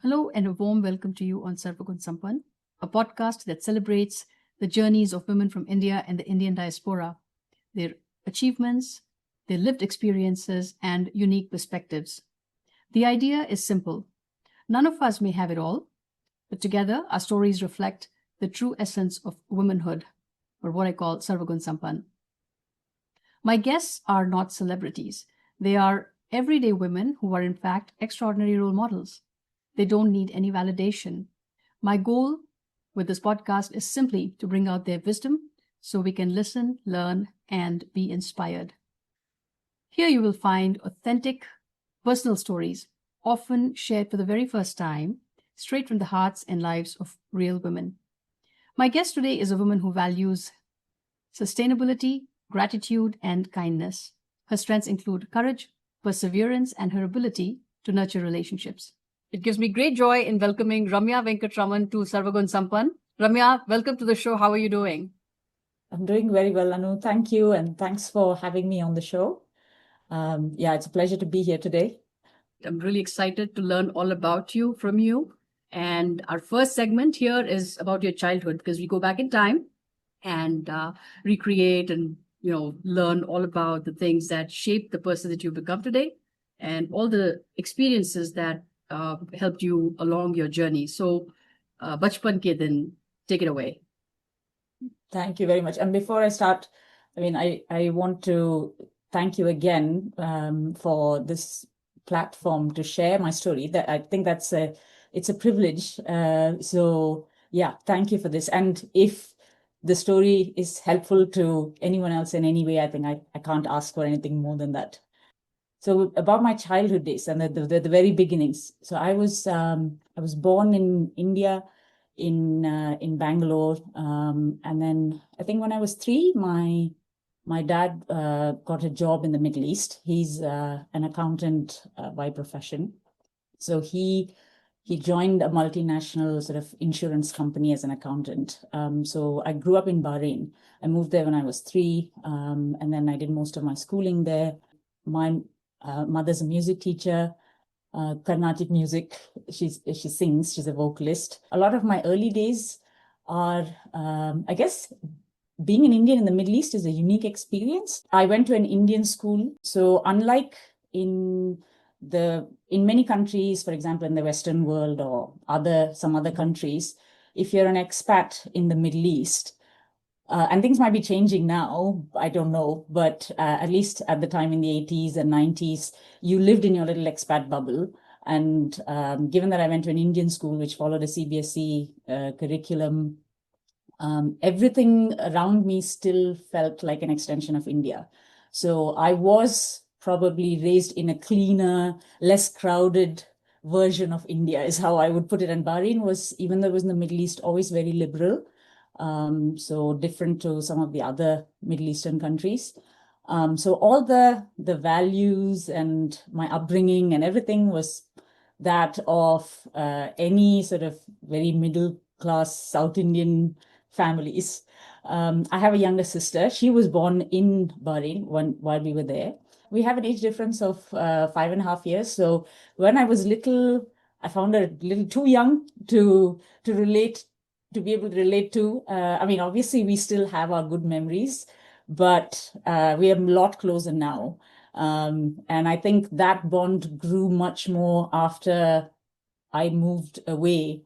Hello and a warm welcome to you on Sarva Gunn Sampann, a podcast that celebrates the journeys of women from India and the Indian diaspora, their achievements, their lived experiences, and unique perspectives. The idea is simple. None of us may have it all, but together our stories reflect the true essence of womanhood, or what I call Sarva Gunn Sampann. My guests are not celebrities. They are everyday women who are in fact extraordinary role models. They don't need any validation. My goal with this podcast is simply to bring out their wisdom so we can listen, learn, and be inspired. Here you will find authentic, personal stories, often shared for the very first time, straight from the hearts and lives of real women. My guest today is a woman who values sustainability, gratitude, and kindness. Her strengths include courage, perseverance, and her ability to nurture relationships. It gives me great joy in welcoming Ramya Venkataraman to Sarva Gunn Sampann. Ramya, welcome to the show. How are you doing? I'm doing very well, Anu. Thank you, and thanks for having me on the show. It's a pleasure to be here today. I'm really excited to learn all about you from you. And our first segment here is about your childhood, because we go back in time and recreate and learn all about the things that shape the person that you've become today and all the experiences that helped you along your journey. So, Bachchpan ke din, take it away. Thank you very much. And before I start, I want to thank you again for this platform to share my story. That I think it's a privilege. So yeah, thank you for this. And if the story is helpful to anyone else in any way, I think I can't ask for anything more than that. So about my childhood days and the very beginnings. So I was born in India, in Bangalore, and then I think when I was 3, my dad got a job in the Middle East. He's an accountant by profession, so he joined a multinational sort of insurance company as an accountant. So I grew up in Bahrain. I moved there when I was 3, and then I did most of my schooling there. My mother's a music teacher, Carnatic music. She sings, she's a vocalist. A lot of my early days are, I guess, being an Indian in the Middle East is a unique experience. I went to an Indian school. So unlike in many countries, for example, in the Western world or some other countries, if you're an expat in the Middle East, and things might be changing now, I don't know, but at least at the time in the 80s and 90s, you lived in your little expat bubble. And given that I went to an Indian school, which followed a CBSE curriculum, everything around me still felt like an extension of India. So I was probably raised in a cleaner, less crowded version of India, is how I would put it. And Bahrain was, even though it was in the Middle East, always very liberal. So different to some of the other Middle Eastern countries. So all the values and my upbringing and everything was that of any sort of very middle class South Indian families. I have a younger sister. She was born in Bahrain while we were there. We have an age difference of 5.5 years. So when I was little, I found her a little too young to relate, to be able to relate to. Obviously we still have our good memories, but we are a lot closer now. And I think that bond grew much more after I moved away,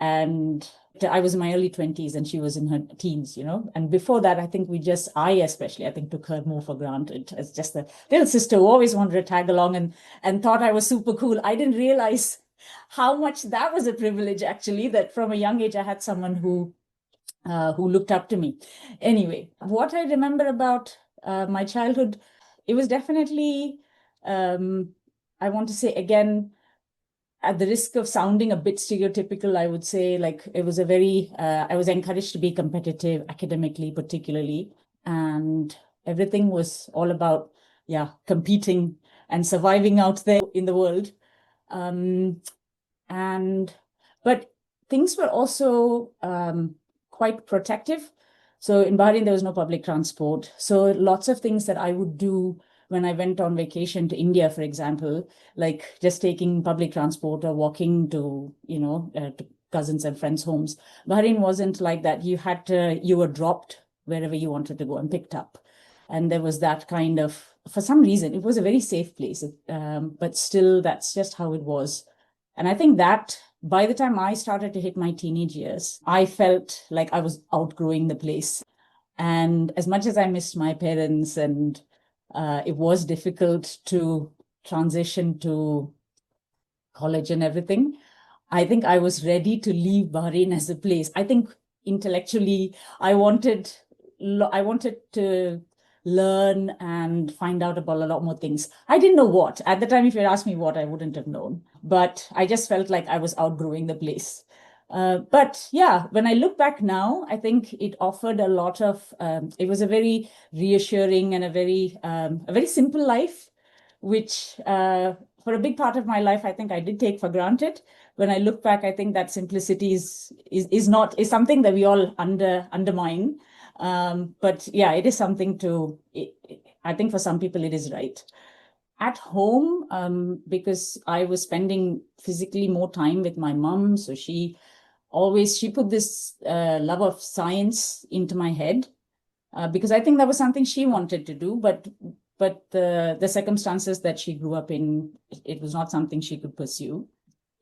and I was in my early 20s and she was in her teens, and before that, I think I especially took her more for granted as just the little sister who always wanted to tag along and thought I was super cool. I didn't realize how much that was a privilege, actually, that from a young age I had someone who looked up to me. Anyway, what I remember about my childhood, it was definitely, I want to say again, at the risk of sounding a bit stereotypical, I would say it was I was encouraged to be competitive academically, particularly. And everything was all about, competing and surviving out there in the world. But things were also quite protective. So in Bahrain, there was no public transport. So lots of things that I would do when I went on vacation to India, for example, like just taking public transport or walking to, to cousins and friends' homes. Bahrain wasn't like that. You were dropped wherever you wanted to go and picked up. And there was that kind of, for some reason, it was a very safe place. But still, that's just how it was. And I think that by the time I started to hit my teenage years, I felt like I was outgrowing the place. And as much as I missed my parents, and it was difficult to transition to college and everything, I think I was ready to leave Bahrain as a place. I think intellectually, I wanted to learn and find out about a lot more things. I didn't know what. At the time, if you had asked me what, I wouldn't have known. But I just felt like I was outgrowing the place. But yeah, when I look back now, I think it offered a lot of, it was a very reassuring and a very simple life, which for a big part of my life, I think I did take for granted. When I look back, I think that simplicity is something that we all undermine. But yeah, it is something I think for some people it is right. At home, because I was spending physically more time with my mom, so she put this love of science into my head, because I think that was something she wanted to do, but the circumstances that she grew up in, it was not something she could pursue.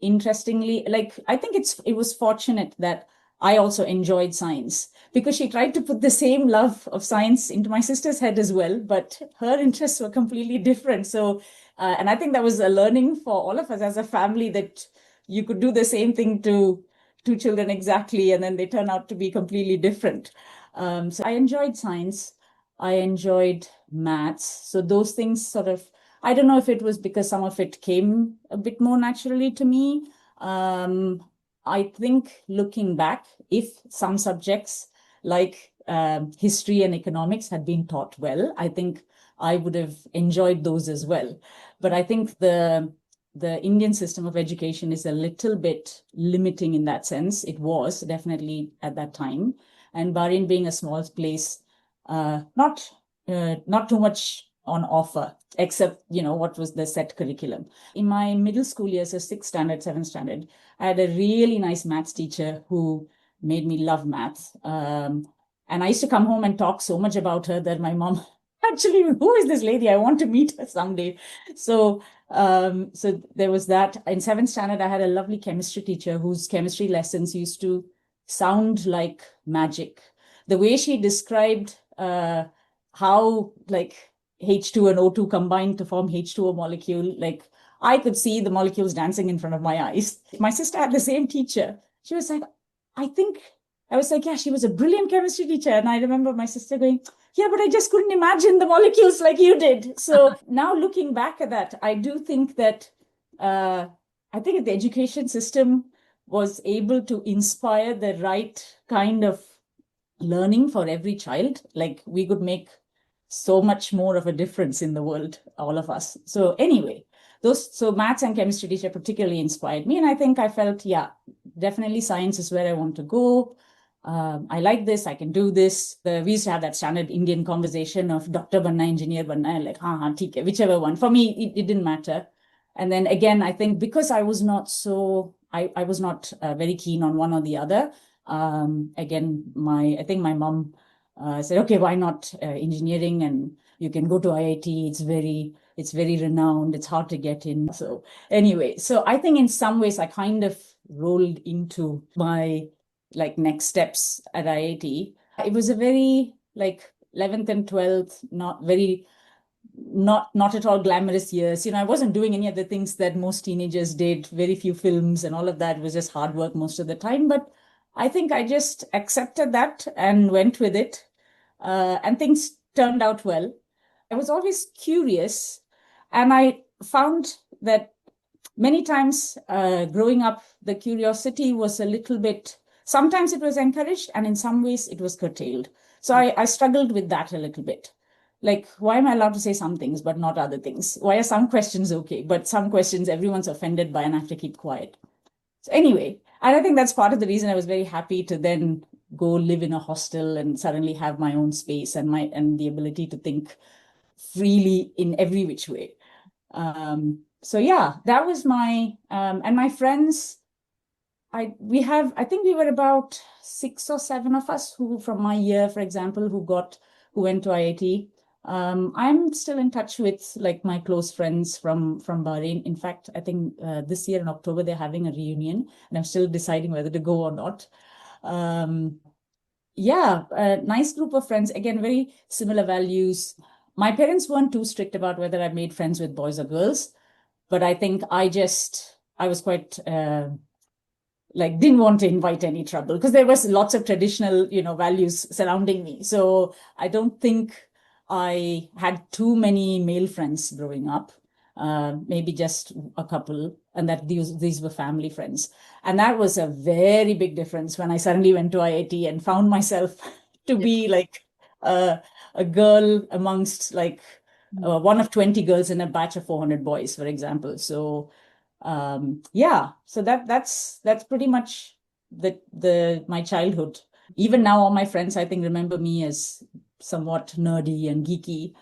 Interestingly, I think it was fortunate that I also enjoyed science, because she tried to put the same love of science into my sister's head as well, but her interests were completely different. So, and I think that was a learning for all of us as a family, that you could do the same thing to two children exactly, and then they turn out to be completely different. So I enjoyed science. I enjoyed maths. So those things sort of, I don't know if it was because some of it came a bit more naturally to me. I think looking back, if some subjects like history and economics had been taught well, I think I would have enjoyed those as well. But I think the Indian system of education is a little bit limiting in that sense. It was definitely at that time. And Bahrain being a small place, not too much on offer, except, what was the set curriculum. In my middle school years, so 6th standard, 7th standard, I had a really nice maths teacher who made me love maths. And I used to come home and talk so much about her that my mom, actually, who is this lady? I want to meet her someday. So there was that. In 7th standard, I had a lovely chemistry teacher whose chemistry lessons used to sound like magic. The way she described how H2 and O2 combined to form H2O molecule, I could see the molecules dancing in front of my eyes. My sister had the same teacher. She was like, I was like, yeah, she was a brilliant chemistry teacher. And I remember my sister going, yeah, but I just couldn't imagine the molecules like you did. So now looking back at that, I do think that I think the education system was able to inspire the right kind of learning for every child. Like, we could make so much more of a difference in the world, all of us. So anyway, so maths and chemistry teacher particularly inspired me. And I think I felt, yeah, definitely science is where I want to go. I like this, I can do this. We used to have that standard Indian conversation of doctor banna, engineer banna, like, theek hai, whichever one. For me, it didn't matter. And then again, I think because I was not I was not very keen on one or the other. Again, I think my mom said, okay, why not engineering? And you can go to IIT. It's very renowned. It's hard to get in. So anyway, so I think in some ways I kind of rolled into my next steps at IIT. It was a very 11th and 12th, not at all glamorous years. I wasn't doing any of the things that most teenagers did, very few films and all of that. It was just hard work most of the time. But I think I just accepted that and went with it. And things turned out well. I was always curious. And I found that many times growing up, the curiosity was a little bit, sometimes it was encouraged and in some ways it was curtailed. So I struggled with that a little bit. Like, why am I allowed to say some things but not other things? Why are some questions okay, but some questions everyone's offended by and I have to keep quiet? So anyway, And I think that's part of the reason I was very happy to then go live in a hostel and suddenly have my own space and the ability to think freely in every which way. So yeah, that was and my friends, I think we were about 6 or 7 of us who from my year, for example, who went to IIT. I'm still in touch with like my close friends from Bahrain. In fact, I think this year in October they're having a reunion, and I'm still deciding whether to go or not. Yeah, a nice group of friends. Again, very similar values. My parents weren't too strict about whether I made friends with boys or girls, but I think I was quite like didn't want to invite any trouble because there was lots of traditional, values surrounding me. So I don't think I had too many male friends growing up. Maybe just a couple, and that these were family friends. And that was a very big difference when I suddenly went to IIT and found myself to be like a girl amongst like one of 20 girls in a batch of 400 boys, for example. So yeah, so that's pretty much my childhood. Even now, all my friends, I think, remember me as somewhat nerdy and geeky.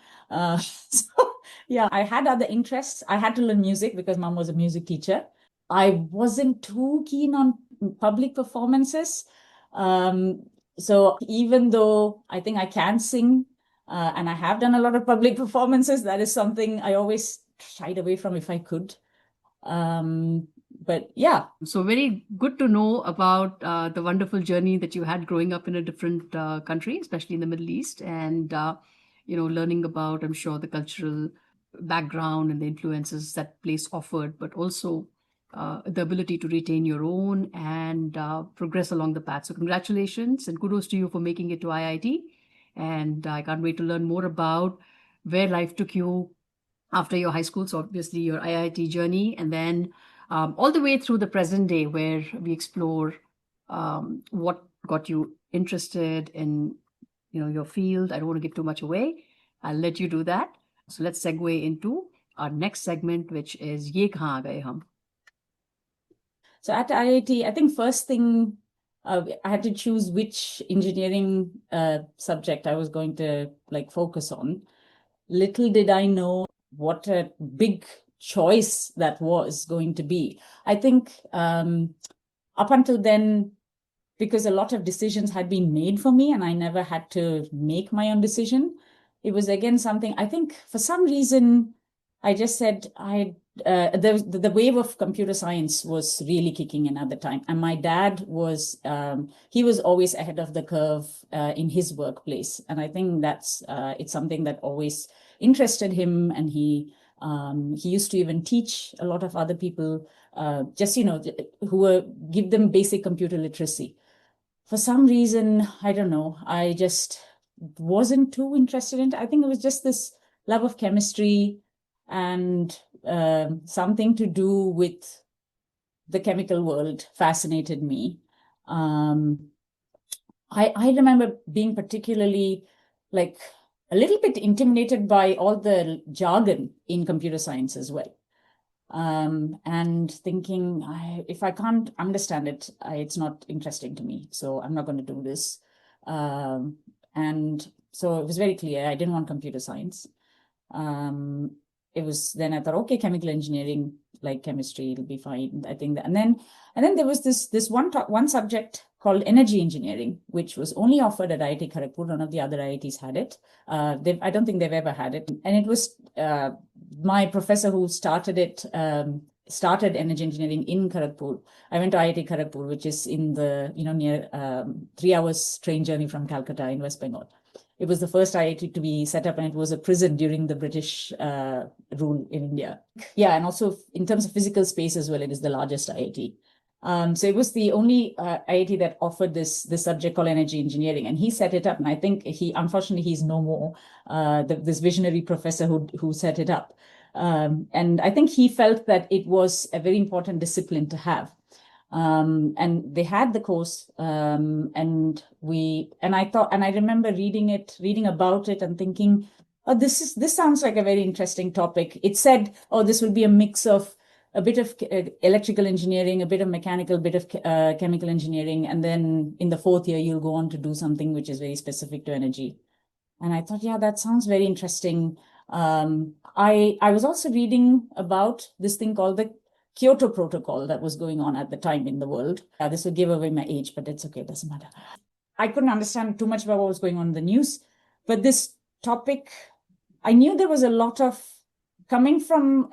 So yeah, I had other interests. I had to learn music because mom was a music teacher. I wasn't too keen on public performances. So even though I think I can sing, and I have done a lot of public performances, that is something I always shied away from if I could. But yeah. So very good to know about the wonderful journey that you had growing up in a different country, especially in the Middle East, and learning about, I'm sure, the cultural background and the influences that place offered, but also the ability to retain your own and progress along the path. So congratulations and kudos to you for making it to IIT. And I can't wait to learn more about where life took you after your high school. So obviously your IIT journey, and then all the way through the present day, where we explore what got you interested in your field. I don't want to give too much away. I'll let you do that. So let's segue into our next segment, which is Ye Kahaan Gaye Hum. So at IIT, I think first thing I had to choose which engineering subject I was going to like focus on. Little did I know what a big choice that was going to be. I think up until then, because a lot of decisions had been made for me and I never had to make my own decision, it was again something, I think for some reason, I just said the wave of computer science was really kicking in at the time. And my dad he was always ahead of the curve in his workplace. And I think it's something that always interested him. And he used to even teach a lot of other people, give them basic computer literacy. For some reason, I don't know, I just wasn't too interested in it. I think it was just this love of chemistry and something to do with the chemical world fascinated me. I remember being particularly like a little bit intimidated by all the jargon in computer science as well. And thinking, if I can't understand it, it's not interesting to me. So I'm not going to do this. And so it was very clear I didn't want computer science. It was then I thought, okay, chemical engineering, like chemistry, it'll be fine. I think that, and then there was this one subject called energy engineering, which was only offered at IIT Kharagpur. None of the other IITs had it. I don't think they've ever had it. And it was my professor who started it. Started energy engineering in Kharagpur. I went to IIT Kharagpur, which is in the near 3 hours train journey from Calcutta in West Bengal. It was the first IIT to be set up, and it was a prison during the British rule in India. Yeah, and also in terms of physical space as well, it is the largest IIT. So it was the only IIT that offered this subject called energy engineering, and he set it up. And I think unfortunately, he's no more. This visionary professor who set it up, and I think he felt that it was a very important discipline to have. And they had the course, and I remember reading about it and thinking, oh, this sounds like a very interesting topic. It said, oh, this will be a mix of a bit of electrical engineering, a bit of mechanical, a bit of chemical engineering. And then in the fourth year, you'll go on to do something which is very specific to energy. And I thought, yeah, that sounds very interesting. I was also reading about this thing called the Kyoto Protocol that was going on at the time in the world. Yeah, this would give away my age, but it's okay, it doesn't matter. I couldn't understand too much about what was going on in the news, but this topic, I knew there was a lot of coming from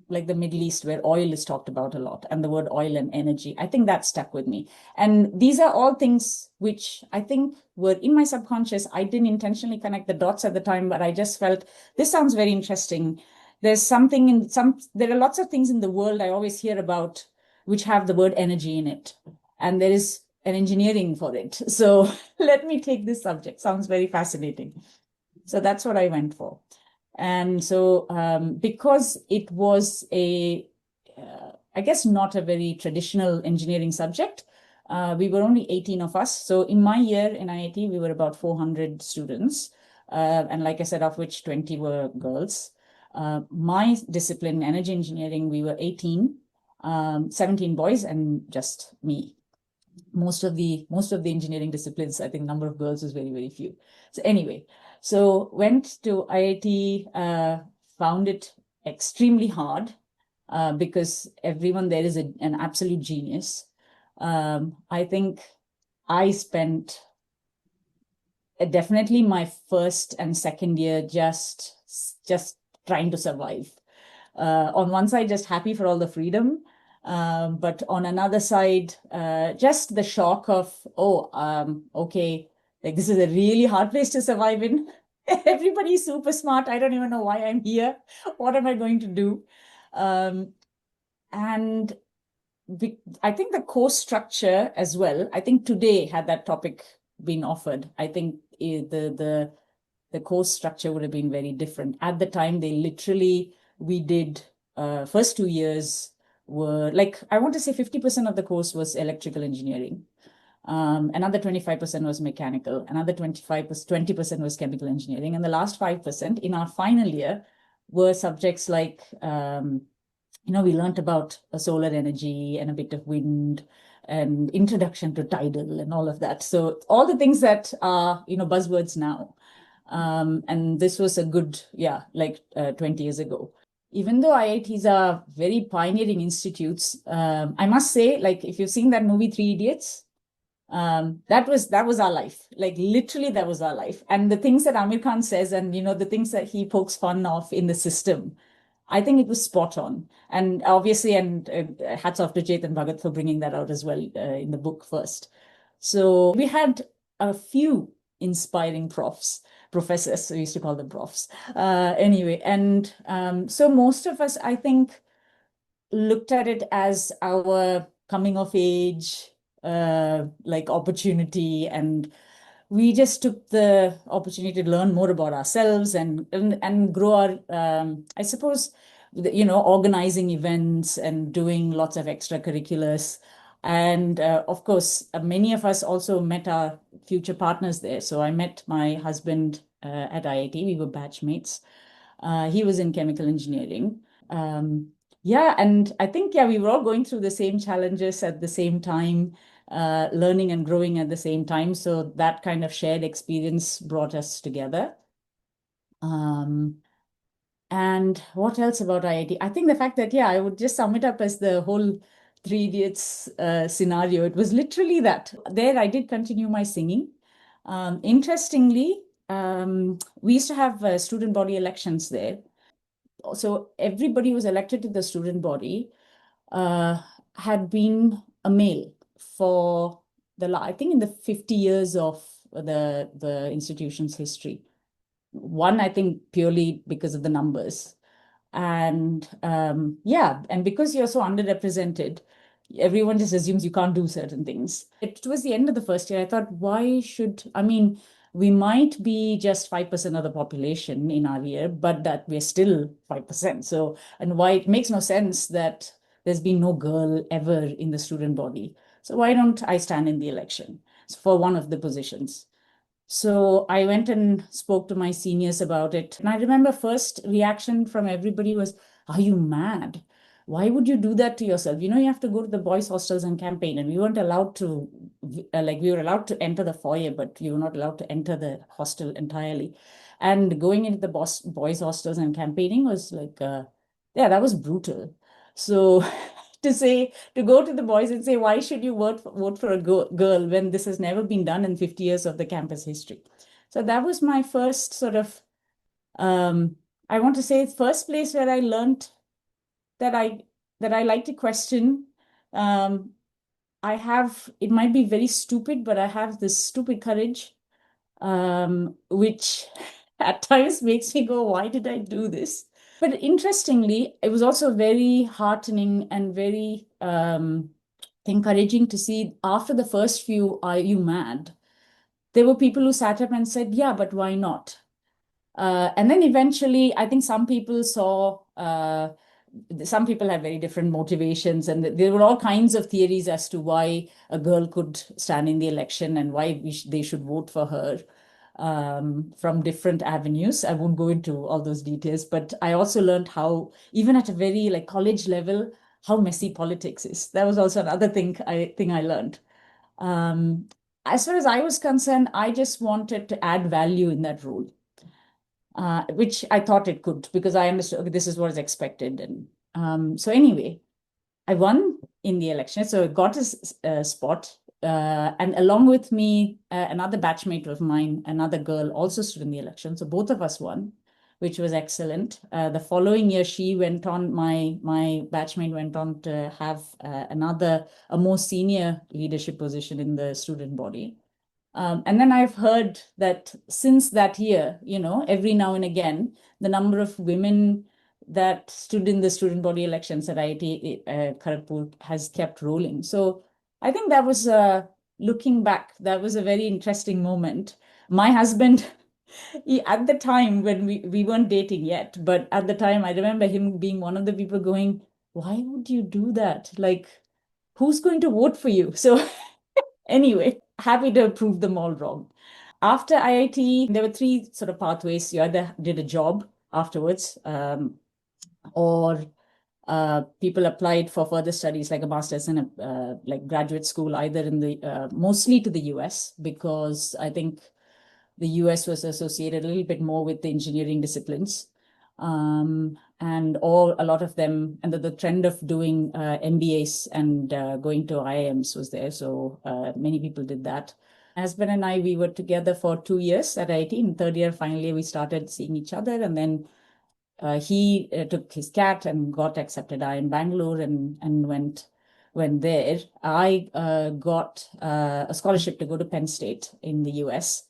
like the Middle East, where oil is talked about a lot, and the word oil and energy. I think that stuck with me. And these are all things which I think were in my subconscious. I didn't intentionally connect the dots at the time, but I just felt this sounds very interesting. There's something in there are lots of things in the world I always hear about which have the word energy in it. And there is an engineering for it. So let me take this subject. Sounds very fascinating. So that's what I went for. And so because it was I guess not a very traditional engineering subject, we were only 18 of us. So in my year in IIT, we were about 400 students. And like I said, of which 20 were girls. My discipline, energy engineering, we were 18, 17 boys and just me. Most of the engineering disciplines, I think number of girls is very, very few. So anyway, so went to IIT, found it extremely hard because everyone there is an absolute genius. I think I spent definitely my first and second year just trying to survive. On one side, just happy for all the freedom. But on another side, just the shock of, okay, like this is a really hard place to survive in. Everybody's super smart. I don't even know why I'm here. What am I going to do? And I think the course structure as well, I think today, had that topic been offered, I think the course structure would have been very different. At the time, we did first 2 years were like, I want to say 50% of the course was electrical engineering. Another 25% was mechanical, another 20% was chemical engineering. And the last 5% in our final year were subjects like, we learned about solar energy and a bit of wind and introduction to tidal and all of that. So all the things that are, buzzwords now. And this was a good, 20 years ago. Even though IITs are very pioneering institutes, I must say, like, if you've seen that movie, Three Idiots, that was our life. Like, literally, that was our life. And the things that Amir Khan says and, the things that he pokes fun of in the system, I think it was spot on. And obviously, and hats off to Chetan Bhagat for bringing that out as well in the book first. So we had a few inspiring professors, we used to call them profs. Anyway, and so most of us, I think, looked at it as our coming of age, like opportunity, and we just took the opportunity to learn more about ourselves and grow our, I suppose, organizing events and doing lots of extracurriculars. And of course, many of us also met our future partners there. So I met my husband at IIT. We were batchmates. He was in chemical engineering. And I think, we were all going through the same challenges at the same time, learning and growing at the same time. So that kind of shared experience brought us together. And what else about IIT? I think the fact that, I would just sum it up as the whole Three Idiots scenario. It was literally that. There, I did continue my singing. Interestingly, we used to have student body elections there. So everybody who was elected to the student body had been a male for I think in the 50 years of the institution's history. One, I think, purely because of the numbers. And and because you're so underrepresented, everyone just assumes you can't do certain things. It was the end of the first year. I thought, we might be just 5% of the population in our year, but that we're still 5%. So, and why it makes no sense that there's been no girl ever in the student body. So why don't I stand in the election for one of the positions? So I went and spoke to my seniors about it. And I remember first reaction from everybody was, are you mad? Why would you do that to yourself? You have to go to the boys' hostels and campaign. And we weren't allowed to, we were allowed to enter the foyer, but you were not allowed to enter the hostel entirely. And going into the boys' hostels and campaigning was like, yeah, that was brutal. So to go to the boys and say, why should you vote for a girl when this has never been done in 50 years of the campus history? So that was my first sort of, I want to say, first place where I learned that I like to question. It might be very stupid, but I have this stupid courage, which at times makes me go, why did I do this? But interestingly, it was also very heartening and very encouraging to see after the first few, are you mad? There were people who sat up and said, yeah, but why not? And then eventually, I think some people saw, some people had very different motivations, and there were all kinds of theories as to why a girl could stand in the election and why they should vote for her from different avenues. I won't go into all those details, but I also learned how, even at a very like college level, how messy politics is. That was also another thing I learned. As far as I was concerned, I just wanted to add value in that role. Which I thought it could, because I understood, okay, this is what is expected. And so anyway, I won in the election. So I got a spot. And along with me, another batchmate of mine, another girl, also stood in the election. So both of us won, which was excellent. The following year, she went on, my batchmate went on to have a more senior leadership position in the student body. And then I've heard that since that year, every now and again, the number of women that stood in the student body elections at IIT Kharagpur has kept rolling. So I think that was, looking back, that was a very interesting moment. My husband, at the time when we weren't dating yet, but at the time, I remember him being one of the people going, why would you do that? Like, who's going to vote for you? So anyway, happy to prove them all wrong. After IIT, there were three sort of pathways. You either did a job afterwards, or people applied for further studies like a master's in a like graduate school, either in the mostly to the US, because I think the US was associated a little bit more with the engineering disciplines. And a lot of them, and the trend of doing MBAs and going to IIMs was there. So many people did that. My husband and I, we were together for 2 years at IIT. In third year, finally, we started seeing each other. And then he took his CAT and got accepted in Bangalore and went there. I got a scholarship to go to Penn State in the US.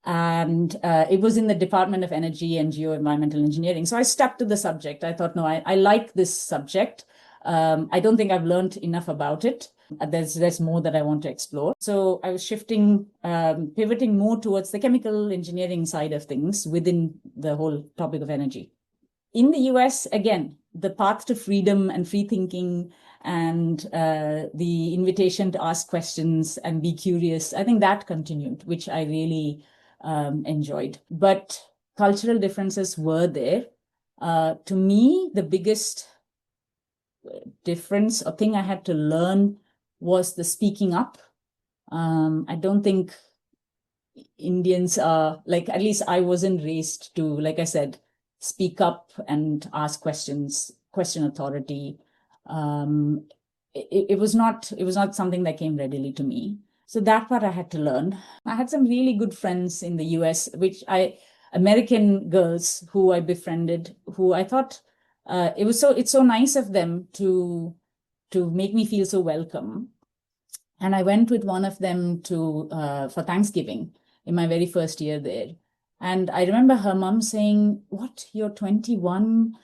And it was in the Department of Energy and Geoenvironmental Engineering. So I stuck to the subject. I thought, no, I like this subject. I don't think I've learned enough about it. There's more that I want to explore. So I was pivoting more towards the chemical engineering side of things within the whole topic of energy. In the US, again, the path to freedom and free thinking and the invitation to ask questions and be curious, I think that continued, which I really enjoyed. But cultural differences were there. To me, the biggest difference or thing I had to learn was the speaking up. I don't think Indians are, like, at least I wasn't raised to, like I said, speak up and ask questions, question authority. It was not something that came readily to me. So that part I had to learn. I had some really good friends in the US, American girls who I befriended, who I thought it's so nice of them to make me feel so welcome. And I went with one of them for Thanksgiving in my very first year there. And I remember her mom saying, what, you're 21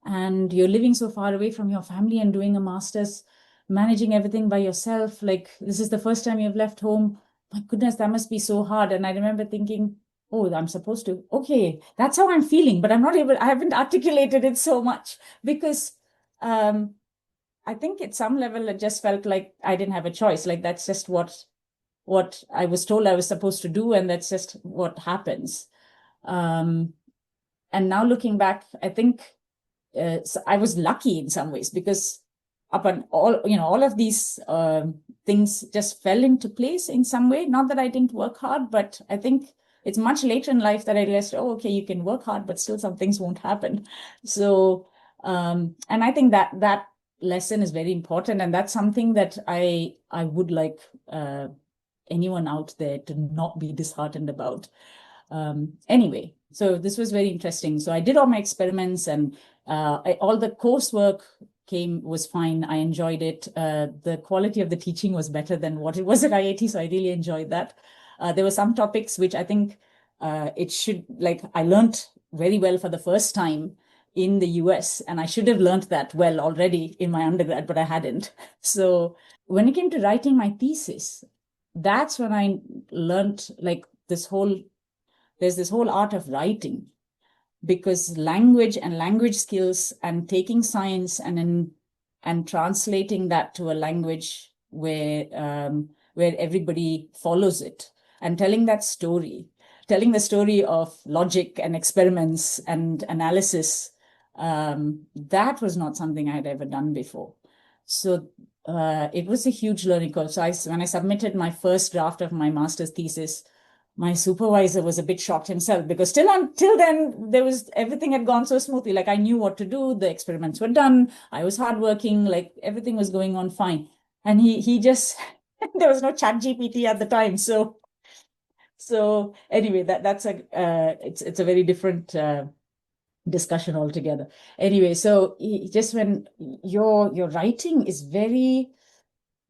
and you're living so far away from your family and doing a master's, managing everything by yourself. Like, this is the first time you've left home. My goodness, that must be so hard. And I remember thinking, oh, I'm supposed to, okay, that's how I'm feeling, but I haven't articulated it so much because I think at some level, it just felt like I didn't have a choice. Like, that's just what I was told I was supposed to do. And that's just what happens. And now looking back, I think so I was lucky in some ways, because upon all of these things just fell into place in some way. Not that I didn't work hard, but I think it's much later in life that I realized, oh, okay, you can work hard, but still some things won't happen. So, and I think that lesson is very important, and that's something that I would like anyone out there to not be disheartened about. Anyway, so this was very interesting. So I did all my experiments, and all the coursework was fine. I enjoyed it. The quality of the teaching was better than what it was at IIT, so I really enjoyed that. There were some topics which I think I learned very well for the first time in the US, and I should have learned that well already in my undergrad, but I hadn't. So when it came to writing my thesis, that's when I learned there's this whole art of writing, because language and language skills and taking science and translating that to a language where everybody follows it, and telling the story of logic and experiments and analysis, that was not something I had ever done before. So it was a huge learning curve. So when I submitted my first draft of my master's thesis, my supervisor was a bit shocked himself, because till then everything had gone so smoothly. Like, I knew what to do, the experiments were done, I was hardworking, like everything was going on fine. And he just there was no chat GPT at the time, so anyway, that's it's a very different discussion altogether. Anyway, so just when your writing is very,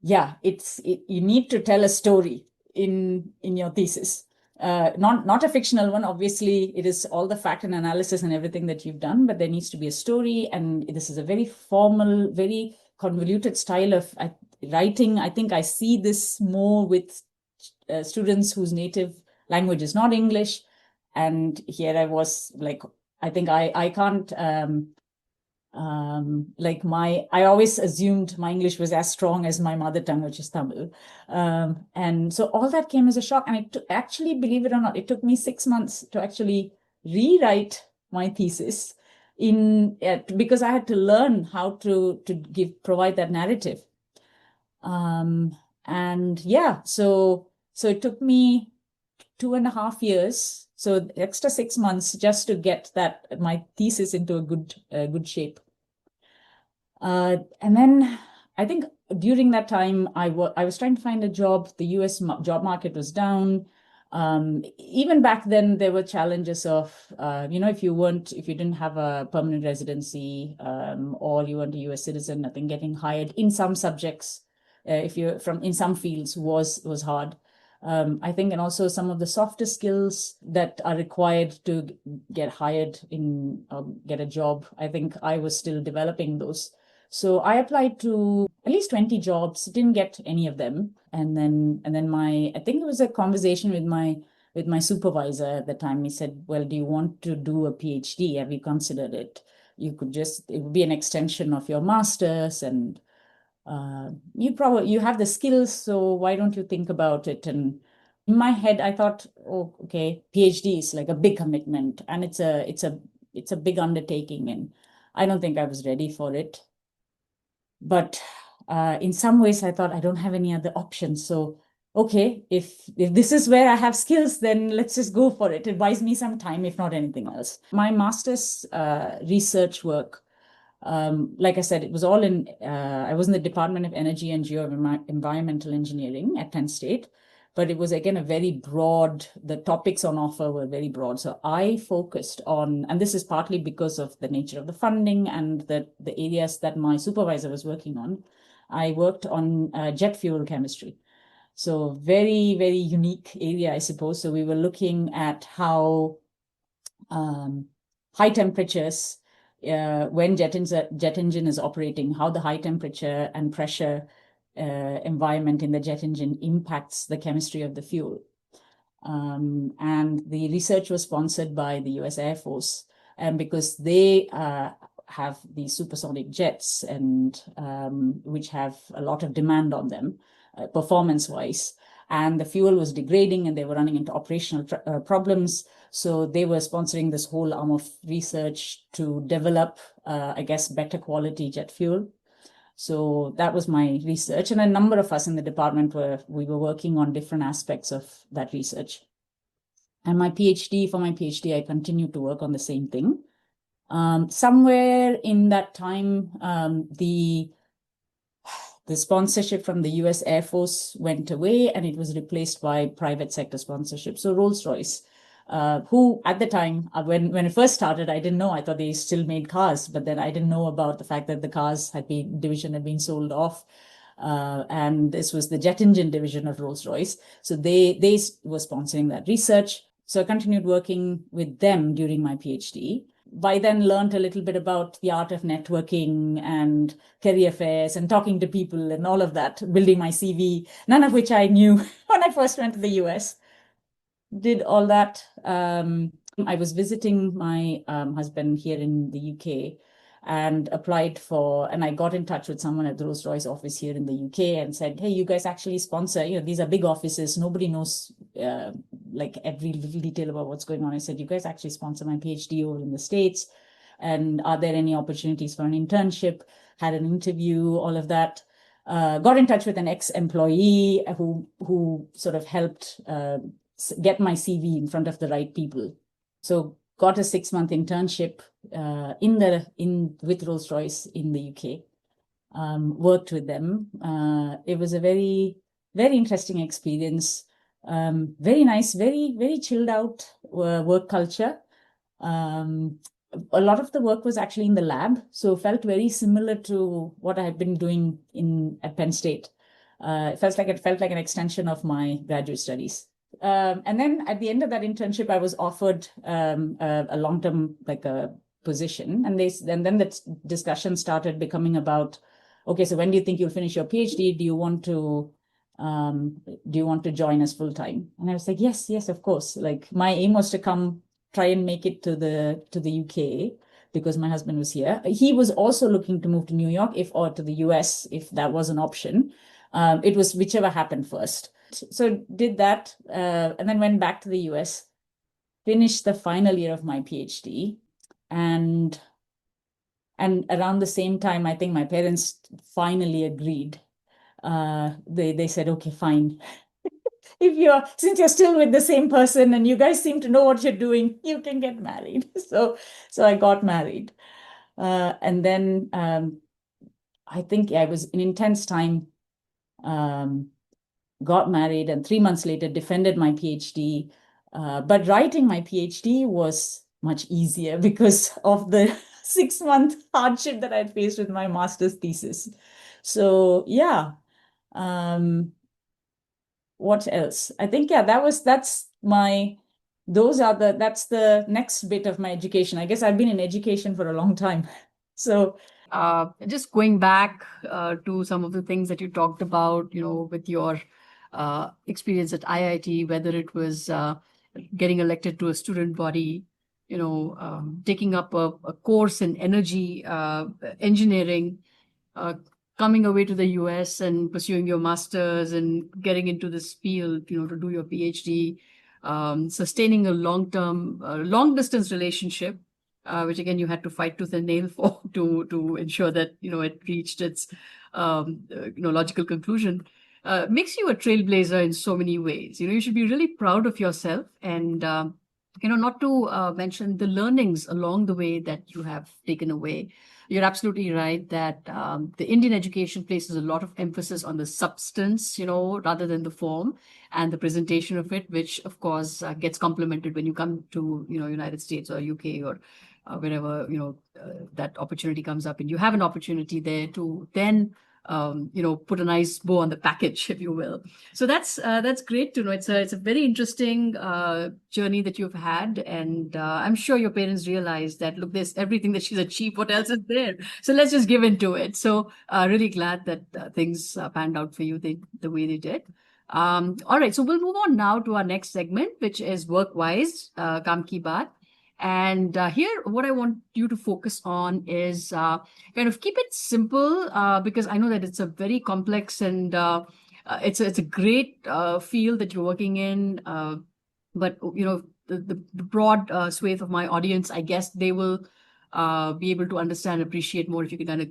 you need to tell a story in your thesis. Not a fictional one, obviously. It is all the fact and analysis and everything that you've done, but there needs to be a story, and this is a very formal, very convoluted style of writing. I think I see this more with students whose native language is not English, and here I was like, I think I can't I always assumed my English was as strong as my mother tongue, which is Tamil. And so all that came as a shock. And actually, believe it or not, it took me 6 months to actually rewrite my thesis because I had to learn how to provide that narrative. So it took me 2.5 years. So the extra 6 months just to get my thesis into a good shape. And then I think during that time, I was trying to find a job. The US job market was down. Even back then, there were challenges of, if you didn't have a permanent residency, or you weren't a US citizen, I think getting hired in some subjects, if you're in some fields, was hard. I think, and also some of the softer skills that are required to get hired get a job, I think I was still developing those. So I applied to at least 20 jobs, didn't get any of them. And then I think it was a conversation with my supervisor at the time. He said, well, do you want to do a PhD? Have you considered it? It would be an extension of your master's, and you have the skills, so why don't you think about it? And in my head, I thought, oh, okay, PhD is like a big commitment, and it's a big undertaking, and I don't think I was ready for it. But in some ways, I thought I don't have any other options. So, okay, if this is where I have skills, then let's just go for it. It buys me some time, if not anything else. My master's research work, like I said, it was all I was in the Department of Energy and Environmental Engineering at Penn State. But it was, again, the topics on offer were very broad. So I focused on, and this is partly because of the nature of the funding and the areas that my supervisor was working on, I worked on jet fuel chemistry. So very, very unique area, I suppose. So we were looking at how high temperatures, when jet engine is operating, how the high temperature and pressure environment in the jet engine impacts the chemistry of the fuel. And the research was sponsored by the US Air Force, because they have these supersonic jets, and which have a lot of demand on them, performance-wise. and the fuel was degrading and they were running into operational problems. So they were sponsoring this whole arm of research to develop, I guess, better quality jet fuel. So that was my research. And a number of us in the department we were working on different aspects of that research. And for my PhD, I continued to work on the same thing. Somewhere in that time, the sponsorship from the US Air Force went away and it was replaced by private sector sponsorship. So Rolls-Royce, who at the time, when it first started, I didn't know. I thought they still made cars, but then I didn't know about the fact that the cars division had been sold off. And this was the jet engine division of Rolls-Royce. So they were sponsoring that research. So I continued working with them during my PhD. By then learned a little bit about the art of networking and career fairs and talking to people and all of that, building my CV, none of which I knew when I first went to the US. Did all that. I was visiting my husband here in the UK and I got in touch with someone at the Rolls-Royce office here in the UK and said, hey, you guys actually sponsor, these are big offices. Nobody knows like every little detail about what's going on. I said, you guys actually sponsor my PhD over in the States. And are there any opportunities for an internship? Had an interview, all of that. Got in touch with an ex-employee who sort of helped get my CV in front of the right people. So got a 6-month internship with Rolls-Royce in the UK. Worked with them. It was a very, very interesting experience. Very nice, very, very chilled out work culture. A lot of the work was actually in the lab, so felt very similar to what I had been doing at Penn State. It felt like an extension of my graduate studies. And then at the end of that internship, I was offered a long-term position, and then the discussion started becoming about, okay, so when do you think you'll finish your PhD? Do you want to join us full time? And I was like, yes, of course. Like my aim was to try and make it to the UK because my husband was here. He was also looking to move to New York or to the US if that was an option. It was whichever happened first. So did that, and then went back to the US, finished the final year of my PhD, and around the same time, I think my parents finally agreed. They said, okay, fine. Since you're still with the same person and you guys seem to know what you're doing, you can get married. So I got married. And then I think it was an intense time. Got married and 3 months later defended my PhD. But writing my PhD was much easier because of the 6-month hardship that I'd faced with my master's thesis. So yeah. What else? I think, that's the next bit of my education. I guess I've been in education for a long time. So just going back to some of the things that you talked about, with your experience at IIT, whether it was getting elected to a student body, taking up a course in energy engineering, coming away to the US and pursuing your master's and getting into this field, to do your PhD, sustaining a long distance relationship, which again you had to fight tooth and nail for to ensure that it reached its logical conclusion. Makes you a trailblazer in so many ways. You should be really proud of yourself, and not to mention the learnings along the way that you have taken away. You're absolutely right that the Indian education places a lot of emphasis on the substance, rather than the form and the presentation of it, which of course gets complemented when you come to, United States or UK or wherever, that opportunity comes up and you have an opportunity there to then put a nice bow on the package, if you will. So that's great to know. It's a very interesting journey that you've had, and I'm sure your parents realized that, look, there's everything that she's achieved. What else is there? So let's just give into it. So really glad that things panned out for you the way they did. All right, so we'll move on now to our next segment, which is work-wise, Kaam Ki Baat. And here, what I want you to focus on is kind of keep it simple, because I know that it's a very complex and it's a great field that you're working in. But the broad swathe of my audience, I guess they will be able to understand, appreciate more if you can kind of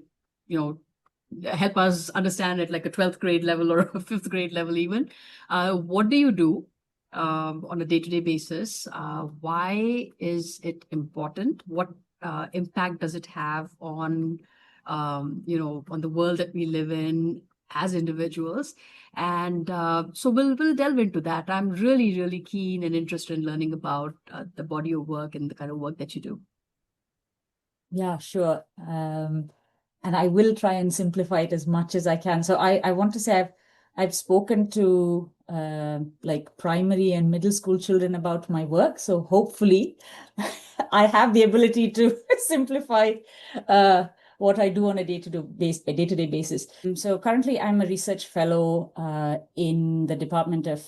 help us understand at like a 12th grade level or a 5th grade level even. What do you do on a day-to-day basis? Why is it important? What impact does it have on on the world that we live in as individuals? And so we'll delve into that. I'm really, really keen and interested in learning about the body of work and the kind of work that you do. Yeah, sure. And I will try and simplify it as much as I can. So I want to say I've spoken to like primary and middle school children about my work. So hopefully I have the ability to simplify what I do on a day-to-day basis. So currently I'm a research fellow in the Department of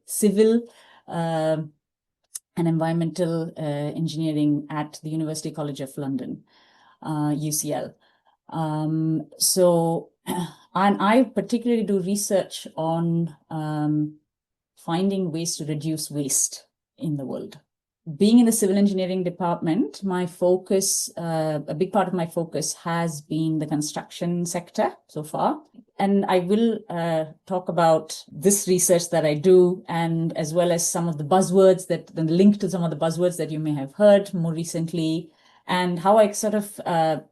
Civil and Environmental Engineering at the University College of London, UCL. And I particularly do research on finding ways to reduce waste in the world. Being in the civil engineering department, my focus, a big part of my focus has been the construction sector so far. And I will talk about this research that I do, and as well as some of the buzzwords the link to some of the buzzwords that you may have heard more recently, and how I sort of,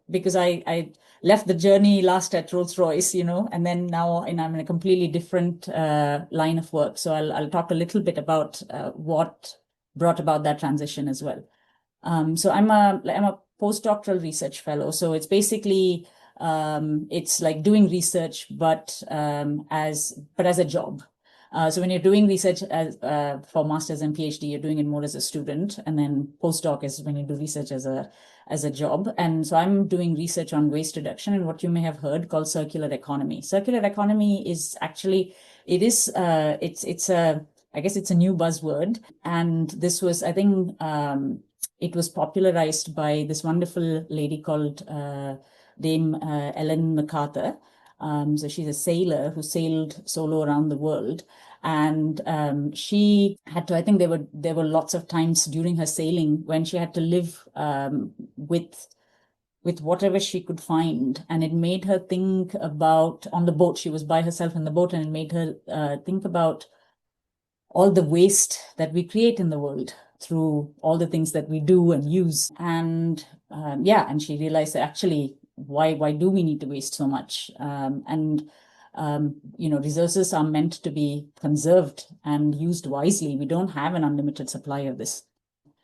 because I left the journey last at Rolls-Royce, and then now I'm in a completely different line of work. So I'll talk a little bit about what brought about that transition as well. So I'm a postdoctoral research fellow. So it's basically it's like doing research, but as a job. So when you're doing research for masters and PhD, you're doing it more as a student, and then postdoc is when you do research as a job. And so I'm doing research on waste reduction and what you may have heard called circular economy. Circular economy is actually it's a new buzzword, and this was, I think, it was popularized by this wonderful lady called Dame Ellen MacArthur. So she's a sailor who sailed solo around the world, and she had to. I think there were lots of times during her sailing when she had to live with whatever she could find, and it made her think about, on the boat. She was by herself in the boat, and it made her think about all the waste that we create in the world through all the things that we do and use. And and she realized that actually, why do we need to waste so much? Resources are meant to be conserved and used wisely. We don't have an unlimited supply of this.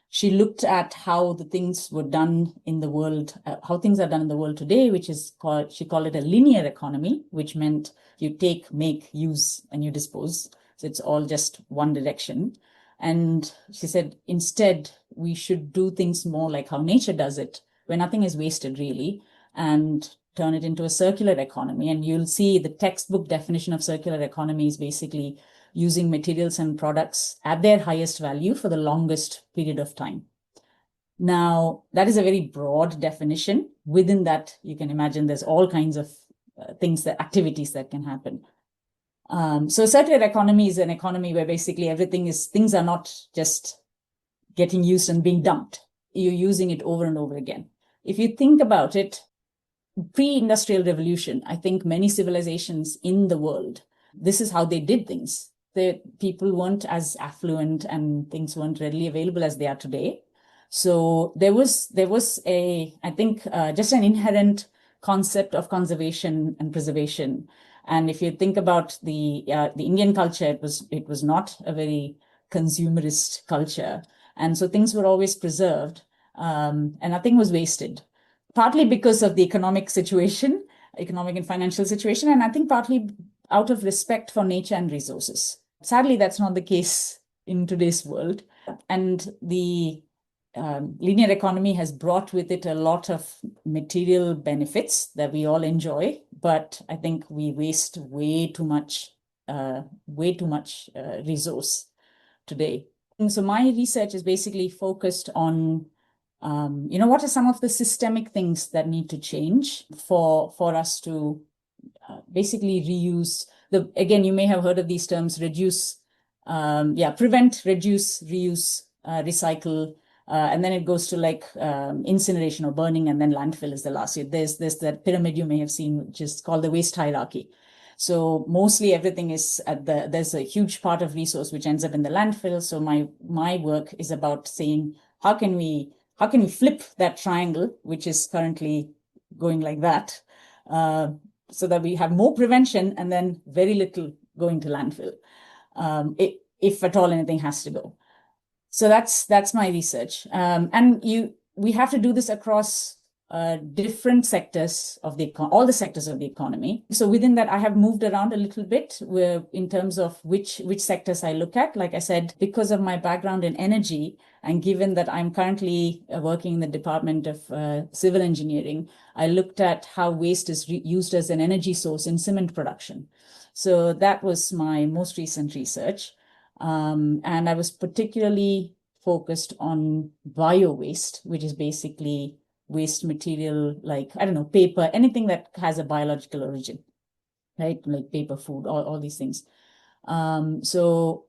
She looked at how the things were done in the world, how things are done in the world today, she called it a linear economy, which meant you take, make, use, and you dispose. So it's all just one direction. And she said, instead, we should do things more like how nature does it, where nothing is wasted really, and turn it into a circular economy. And you'll see the textbook definition of circular economy is basically using materials and products at their highest value for the longest period of time. Now, that is a very broad definition. Within that, you can imagine there's all kinds of activities that can happen. So circular economy is an economy where basically things are not just getting used and being dumped. You're using it over and over again. If you think about it, pre-industrial revolution, I think many civilizations in the world, this is how they did things. People weren't as affluent and things weren't readily available as they are today. So there was I think, just an inherent concept of conservation and preservation. And if you think about the Indian culture, it was not a very consumerist culture, and so things were always preserved, and nothing was wasted. Partly because of the economic and financial situation, and I think partly out of respect for nature and resources. Sadly, that's not the case in today's world, and the linear economy has brought with it a lot of material benefits that we all enjoy, but I think we waste way too much resource today. And so my research is basically focused on, what are some of the systemic things that need to change for us to basically reuse. Again, you may have heard of these terms: reduce, prevent, reduce, reuse, recycle, and then it goes to like incineration or burning, and then landfill is the last. There's that pyramid you may have seen, which is called the waste hierarchy. So mostly everything is there's a huge part of resource which ends up in the landfill. So my work is about saying, how can we flip that triangle, which is currently going like that, so that we have more prevention and then very little going to landfill, if at all anything has to go. So that's my research, and we have to do this across different sectors of all the sectors of the economy. So within that, I have moved around a little bit in terms of which sectors I look at. Like I said, because of my background in energy, and given that I'm currently working in the Department of Civil Engineering, I looked at how waste is used as an energy source in cement production. So that was my most recent research. And I was particularly focused on bio-waste, which is basically waste material like, I don't know, paper, anything that has a biological origin, right? Like paper, food, all these things. So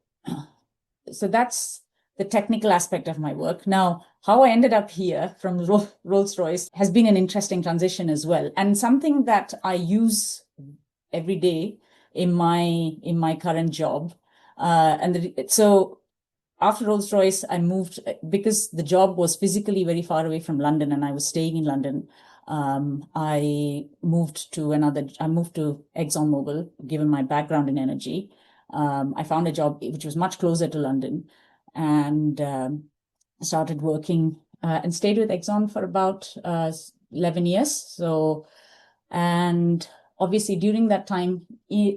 that's the technical aspect of my work. Now, how I ended up here from Rolls-Royce has been an interesting transition as well, and something that I use every day in my current job. So after Rolls-Royce, I moved because the job was physically very far away from London, and I was staying in London. I moved to ExxonMobil, given my background in energy. I found a job which was much closer to London, and started working and stayed with Exxon for about 11 years. So, and obviously during that time,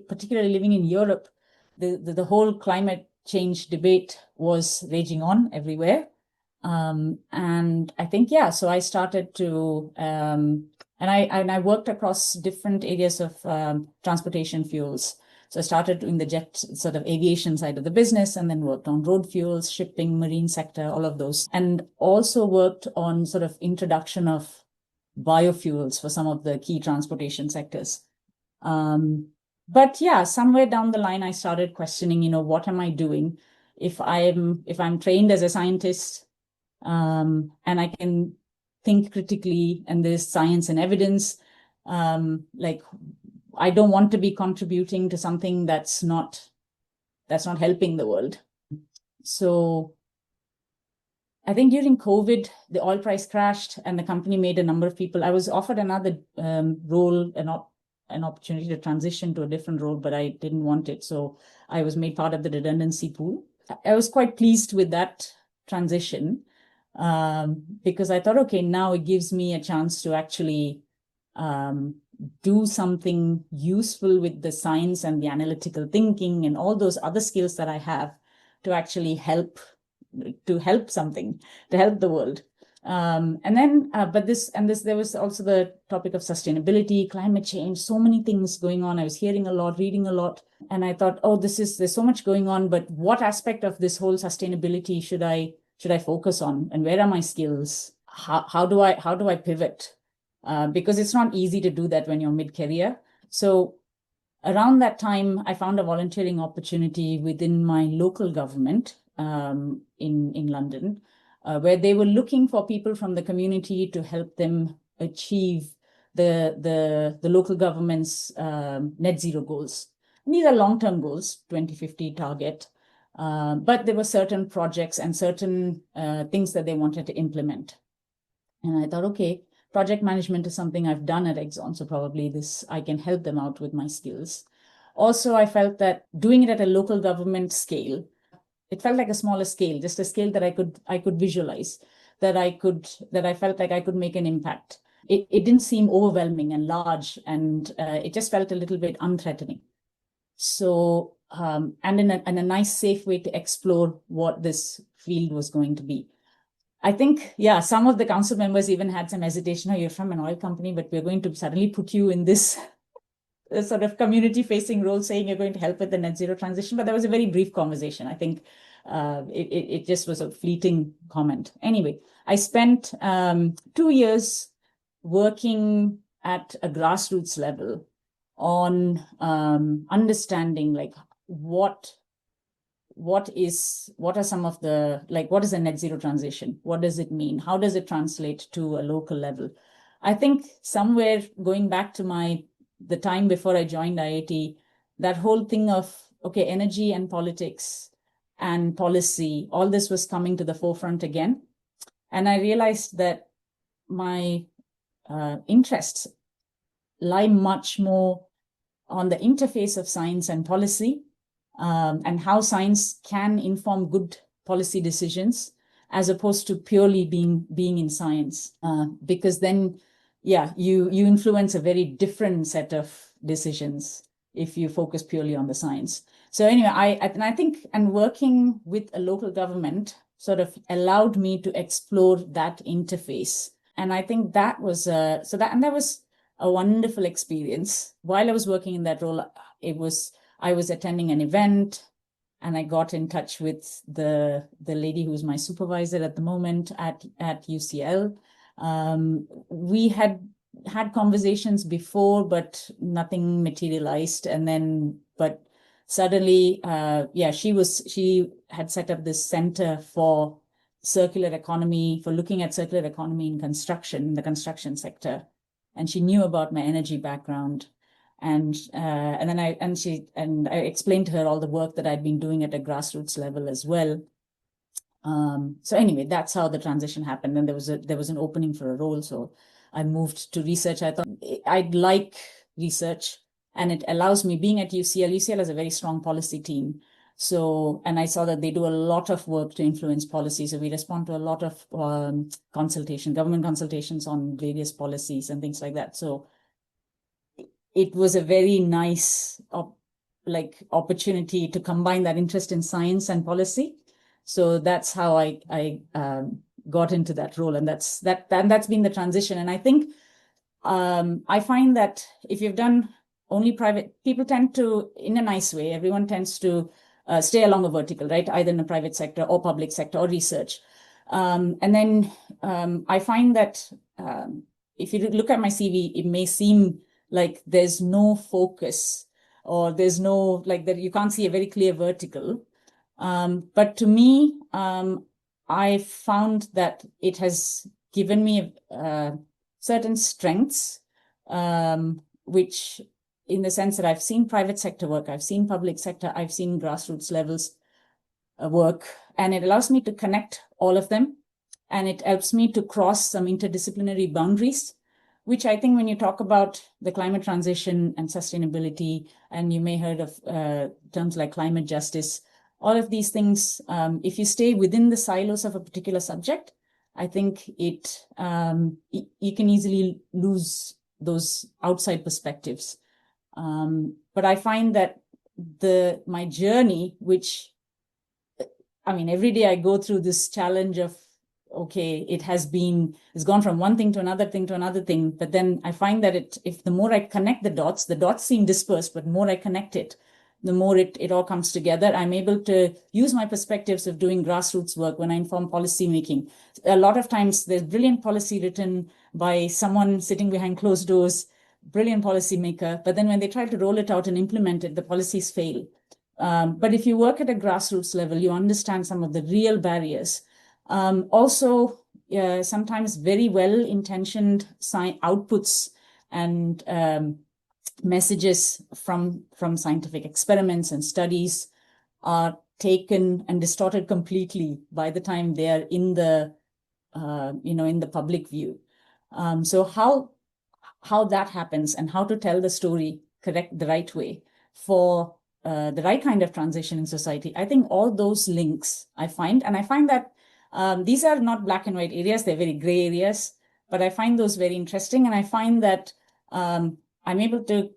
particularly living in Europe, the whole climate change debate was raging on everywhere. And I think, so I started to, and I worked across different areas of transportation fuels. So I started in the jet sort of aviation side of the business, and then worked on road fuels, shipping, marine sector, all of those. And also worked on sort of introduction of biofuels for some of the key transportation sectors. But somewhere down the line, I started questioning, what am I doing? If I'm trained as a scientist, and I can think critically, and there's science and evidence, like I don't want to be contributing to something that's not helping the world. So I think during COVID, the oil price crashed, and the company made a number of people. I was offered another role, an opportunity to transition to a different role, but I didn't want it. So I was made part of the redundancy pool. I was quite pleased with that transition, because I thought, okay, now it gives me a chance to actually do something useful with the science and the analytical thinking and all those other skills that I have to actually help something, to help the world. And then, there was also the topic of sustainability, climate change, so many things going on. I was hearing a lot, reading a lot, and I thought, there's so much going on, but what aspect of this whole sustainability should I focus on, and where are my skills? How do I pivot? Because it's not easy to do that when you're mid-career. So around that time, I found a volunteering opportunity within my local government in London, where they were looking for people from the community to help them achieve the local government's net zero goals. And these are long-term goals, 2050 target, but there were certain projects and certain things that they wanted to implement. And I thought, okay, project management is something I've done at Exxon, so probably I can help them out with my skills. Also, I felt that doing it at a local government scale, it felt like a smaller scale, just a scale that I could visualize, that I felt like I could make an impact. It didn't seem overwhelming and large, and it just felt a little bit unthreatening. So, and in a nice, safe way to explore what this field was going to be. I think, some of the council members even had some hesitation. You're from an oil company, but we're going to suddenly put you in this sort of community-facing role, saying you're going to help with the net zero transition. But that was a very brief conversation. I think it just was a fleeting comment. Anyway, I spent 2 years working at a grassroots level on understanding like what are some of the, like, what is a net zero transition? What does it mean? How does it translate to a local level? I think somewhere going back to the time before I joined IIT, that whole thing of, okay, energy and politics and policy, all this was coming to the forefront again. And I realized that my interests lie much more on the interface of science and policy, and how science can inform good policy decisions as opposed to purely being in science. Because then, yeah, you influence a very different set of decisions if you focus purely on the science. So anyway, I think, and working with a local government sort of allowed me to explore that interface. And I think that was, that was a wonderful experience. While I was working in that role, I was attending an event, and I got in touch with the lady who's my supervisor at the moment at UCL. We had conversations before, but nothing materialized. And then, but suddenly, she had set up this center for circular economy, for looking at circular economy in the construction sector. And she knew about my energy background. And then I explained to her all the work that I'd been doing at a grassroots level as well. So anyway, that's how the transition happened. And there was an opening for a role, so I moved to research. I thought I'd like research, and it allows me, being at UCL. UCL has a very strong policy team. So, and I saw that they do a lot of work to influence policy. So we respond to a lot of government consultations on various policies and things like that. So it was a very nice opportunity to combine that interest in science and policy. So that's how I got into that role, and that's been the transition. And I think I find that if you've done only private, people tend to, in a nice way, everyone tends to stay along a vertical, right? Either in the private sector or public sector or research. And then I find that if you look at my CV, it may seem like there's no focus, or there's no, like, that you can't see a very clear vertical. But to me, I found that it has given me certain strengths, which, in the sense that I've seen private sector work, I've seen public sector, I've seen grassroots levels work, and it allows me to connect all of them, and it helps me to cross some interdisciplinary boundaries, which I think when you talk about the climate transition and sustainability, and you may have heard of terms like climate justice, all of these things, if you stay within the silos of a particular subject, I think you can easily lose those outside perspectives. But I find that my journey, which, I mean, every day I go through this challenge of, okay, it's gone from one thing to another thing to another thing. But then I find that if the more I connect the dots seem dispersed, but the more I connect it, the more it all comes together. I'm able to use my perspectives of doing grassroots work when I inform policy making. A lot of times there's brilliant policy written by someone sitting behind closed doors, brilliant policy maker, but then when they try to roll it out and implement it, the policies fail. But if you work at a grassroots level, you understand some of the real barriers. Also, sometimes very well-intentioned outputs and messages from scientific experiments and studies are taken and distorted completely by the time they are in the in the public view. So how that happens, and how to tell the story the right way for the right kind of transition in society, I think all those links I find that these are not black and white areas, they're very gray areas, but I find those very interesting, and I find that I'm able to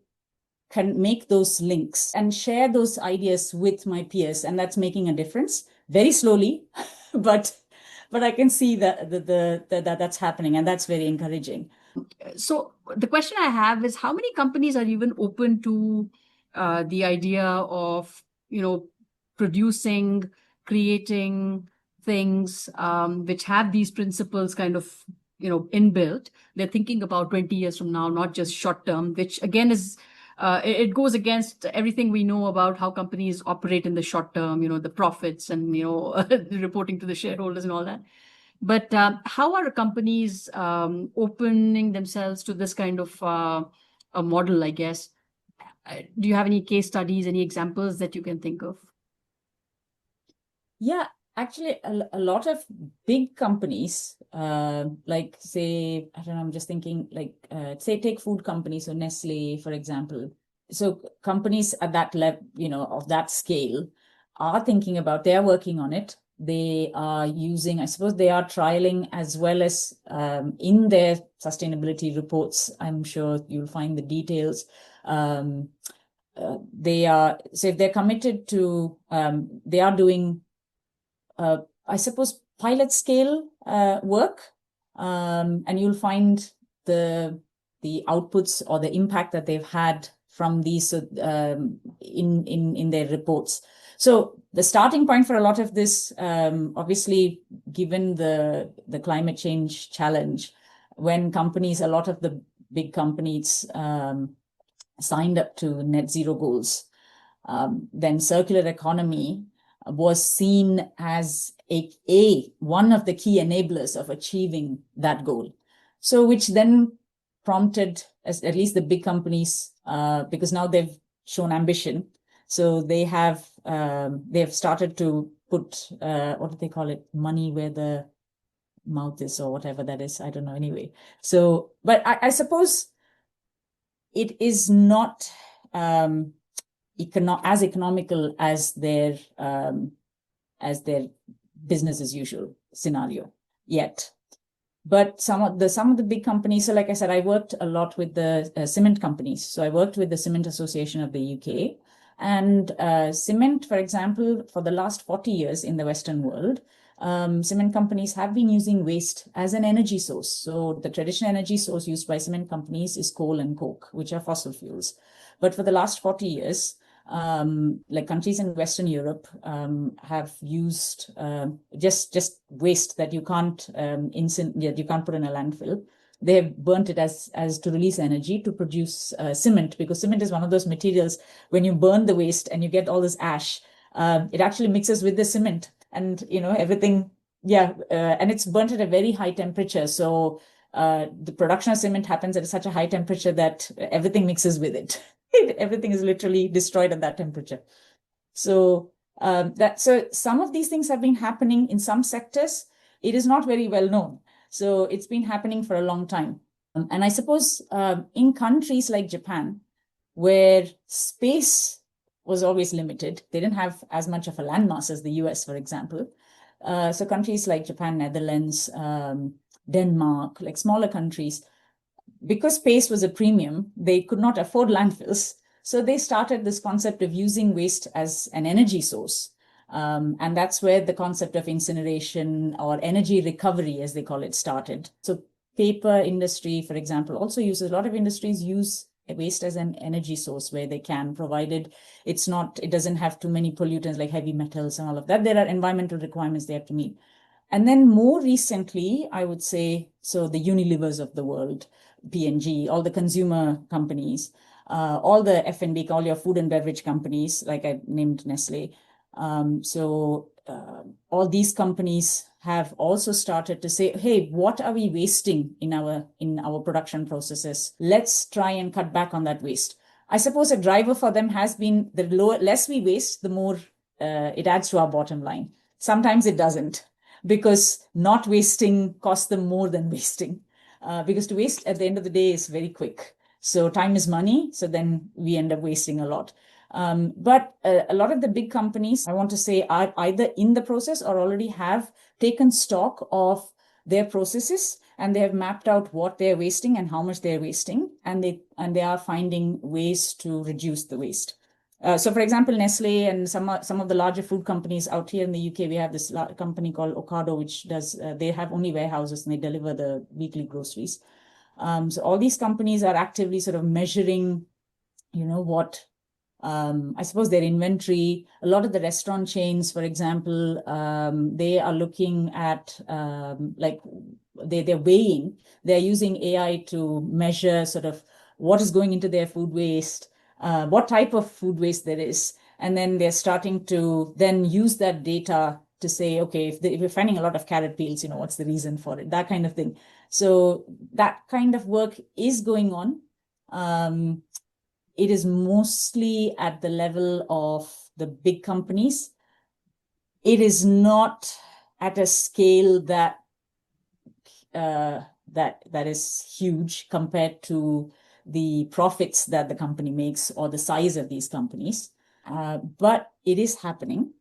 make those links and share those ideas with my peers, and that's making a difference very slowly, but I can see that that's happening, and that's very encouraging. So the question I have is, how many companies are even open to the idea of producing, creating things which have these principles kind of inbuilt? They're thinking about 20 years from now, not just short term, which again is it goes against everything we know about how companies operate in the short term, the profits and, reporting to the shareholders and all that. But how are companies opening themselves to this kind of a model, I guess? Do you have any case studies, any examples that you can think of? Yeah, actually, a lot of big companies, like say, I don't know, I'm just thinking like, say, take food companies, so Nestle, for example. So companies at that level, of that scale are thinking about, they are working on it. They are using, I suppose they are trialing as well as in their sustainability reports. I'm sure you'll find the details. They are, so if they're committed to, they are doing I suppose, pilot scale work, and you'll find the outputs or the impact that they've had from these in their reports. So the starting point for a lot of this, obviously, given the climate change challenge, when companies, a lot of the big companies signed up to net zero goals, then circular economy was seen as one of the key enablers of achieving that goal. So which then prompted at least the big companies, because now they've shown ambition. So they have started to put, what do they call it? Money where the mouth is, or whatever that is. I don't know anyway. So, but I suppose it is not as economical as their business as usual scenario yet. But some of the big companies, so like I said, I worked a lot with the cement companies. So I worked with the Cement Association of the UK. And cement, for example, for the last 40 years in the Western world, cement companies have been using waste as an energy source. So the traditional energy source used by cement companies is coal and coke, which are fossil fuels. But for the last 40 years, like countries in Western Europe have used just waste that you can't you can't put in a landfill. They have burnt it as to release energy to produce cement, because cement is one of those materials, when you burn the waste and you get all this ash, it actually mixes with the cement and everything. And it's burnt at a very high temperature. So the production of cement happens at such a high temperature that everything mixes with it. Everything is literally destroyed at that temperature. So so some of these things have been happening in some sectors. It is not very well known. So it's been happening for a long time. And I suppose in countries like Japan, where space was always limited, they didn't have as much of a landmass as the US, for example. So countries like Japan, Netherlands, Denmark, like smaller countries, because space was a premium, they could not afford landfills. So they started this concept of using waste as an energy source. And that's where the concept of incineration or energy recovery, as they call it, started. So paper industry, for example, also uses, a lot of industries use waste as an energy source where they can, provided it doesn't have too many pollutants like heavy metals and all of that. There are environmental requirements they have to meet. And then more recently, I would say, so the Unilevers of the world, P&G, all the consumer companies, all the F&B, all your food and beverage companies, like I named Nestle. All these companies have also started to say, hey, what are we wasting in our production processes? Let's try and cut back on that waste. I suppose a driver for them has been the less we waste, the more it adds to our bottom line. Sometimes it doesn't, because not wasting costs them more than wasting. Because to waste at the end of the day is very quick. So time is money. So then we end up wasting a lot. But a lot of the big companies, I want to say, are either in the process or already have taken stock of their processes, and they have mapped out what they're wasting and how much they're wasting, and they are finding ways to reduce the waste. So, for example, Nestle and some of the larger food companies out here in the UK, we have this company called Ocado, which does, they have only warehouses and they deliver the weekly groceries. So all these companies are actively sort of measuring, what, I suppose, their inventory. A lot of the restaurant chains, for example, they are looking at, they're weighing, they're using AI to measure sort of what is going into their food waste. what type of food waste there is. And then they're starting to then use that data to say, okay, if we're finding a lot of carrot peels, what's the reason for it? That kind of thing. So that kind of work is going on. It is mostly at the level of the big companies. It is not at a scale that is huge compared to the profits that the company makes or the size of these companies. But it is happening.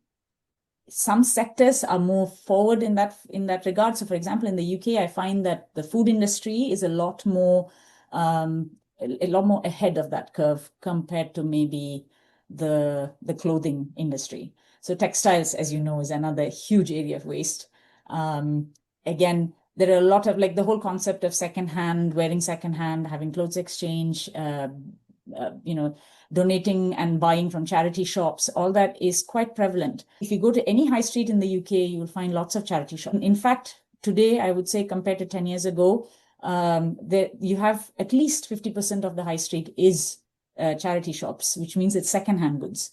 Some sectors are more forward in that regard. So, for example, in the UK, I find that the food industry is a lot more ahead of that curve compared to maybe the clothing industry. So textiles, as you know, is another huge area of waste. Again, there are a lot of the whole concept of secondhand, wearing secondhand, having clothes exchange, donating and buying from charity shops. All that is quite prevalent. If you go to any high street in the UK, you will find lots of charity shops. In fact, today, I would say compared to 10 years ago, you have at least 50% of the high street is charity shops, which means it's secondhand goods,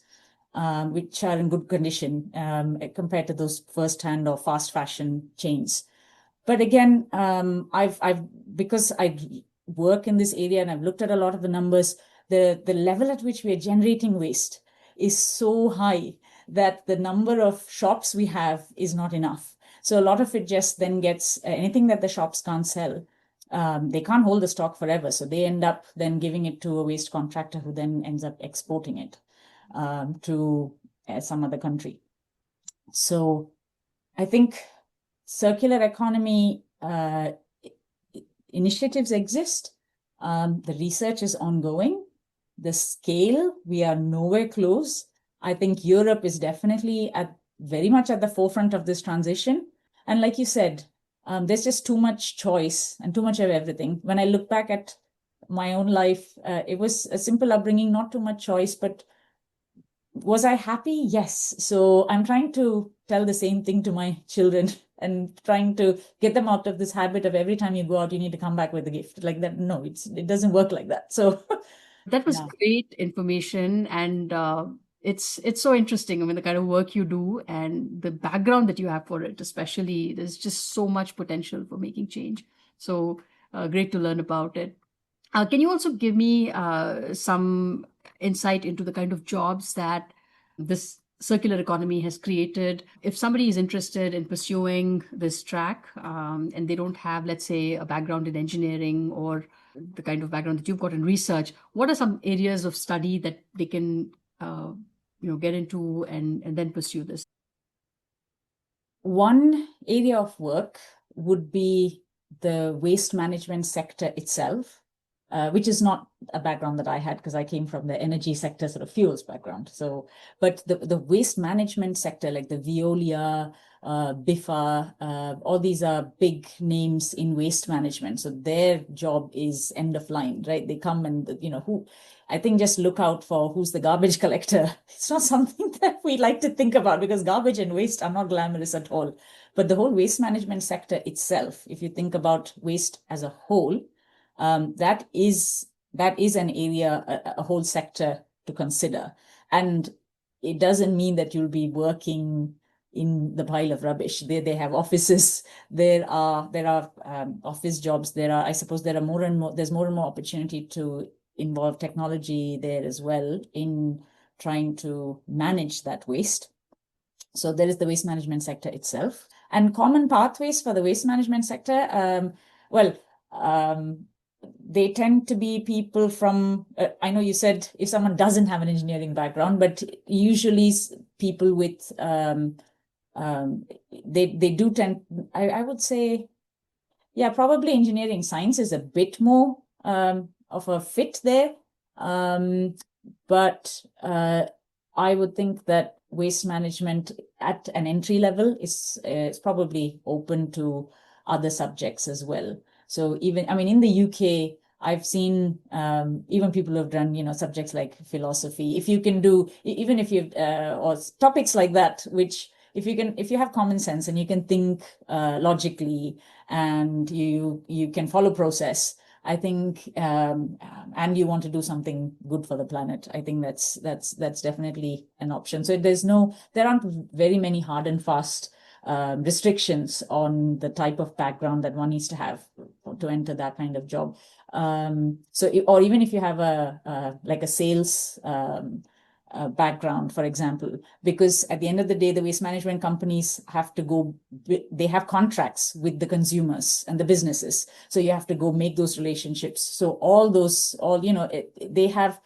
which are in good condition compared to those first-hand or fast fashion chains. But again, because I work in this area and I've looked at a lot of the numbers, the level at which we are generating waste is so high that the number of shops we have is not enough. So a lot of it just then gets anything that the shops can't sell. They can't hold the stock forever. So they end up then giving it to a waste contractor who then ends up exporting it to some other country. So I think circular economy initiatives exist. The research is ongoing. The scale, we are nowhere close. I think Europe is definitely very much at the forefront of this transition. And like you said, there's just too much choice and too much of everything. When I look back at my own life, it was a simple upbringing, not too much choice, but was I happy? Yes. So I'm trying to tell the same thing to my children and trying to get them out of this habit of every time you go out, you need to come back with a gift like that. No, it doesn't work like that. So that was great information. And it's so interesting. I mean, the kind of work you do and the background that you have for it, especially, there's just so much potential for making change. So great to learn about it. Can you also give me some insight into the kind of jobs that this circular economy has created? If somebody is interested in pursuing this track and they don't have, let's say, a background in engineering or the kind of background that you've got in research, what are some areas of study that they can get into and then pursue this? One area of work would be the waste management sector itself, which is not a background that I had because I came from the energy sector, sort of fuels background. So, but the waste management sector, like the Veolia, Biffa, all these are big names in waste management. So their job is end of line, right? They come and, I think just look out for who's the garbage collector. It's not something that we like to think about because garbage and waste are not glamorous at all. But the whole waste management sector itself, if you think about waste as a whole, that is an area, a whole sector to consider. And it doesn't mean that you'll be working in the pile of rubbish. They have offices. There are office jobs. I suppose there's more and more opportunity to involve technology there as well in trying to manage that waste. So there is the waste management sector itself. And common pathways for the waste management sector, they tend to be people from, I know you said if someone doesn't have an engineering background, but usually people with, they do tend, I would say, yeah, probably engineering science is a bit more of a fit there. But I would think that waste management at an entry level is probably open to other subjects as well. So even, I mean, in the UK, I've seen even people who have done, subjects like philosophy. If you can do, even if you or topics like that, which if you have common sense and you can think logically and you can follow process, I think, and you want to do something good for the planet, I think that's definitely an option. So there aren't very many hard and fast restrictions on the type of background that one needs to have to enter that kind of job. Or even if you have like a sales background, for example, because at the end of the day, the waste management companies they have contracts with the consumers and the businesses. So you have to go make those relationships. So they have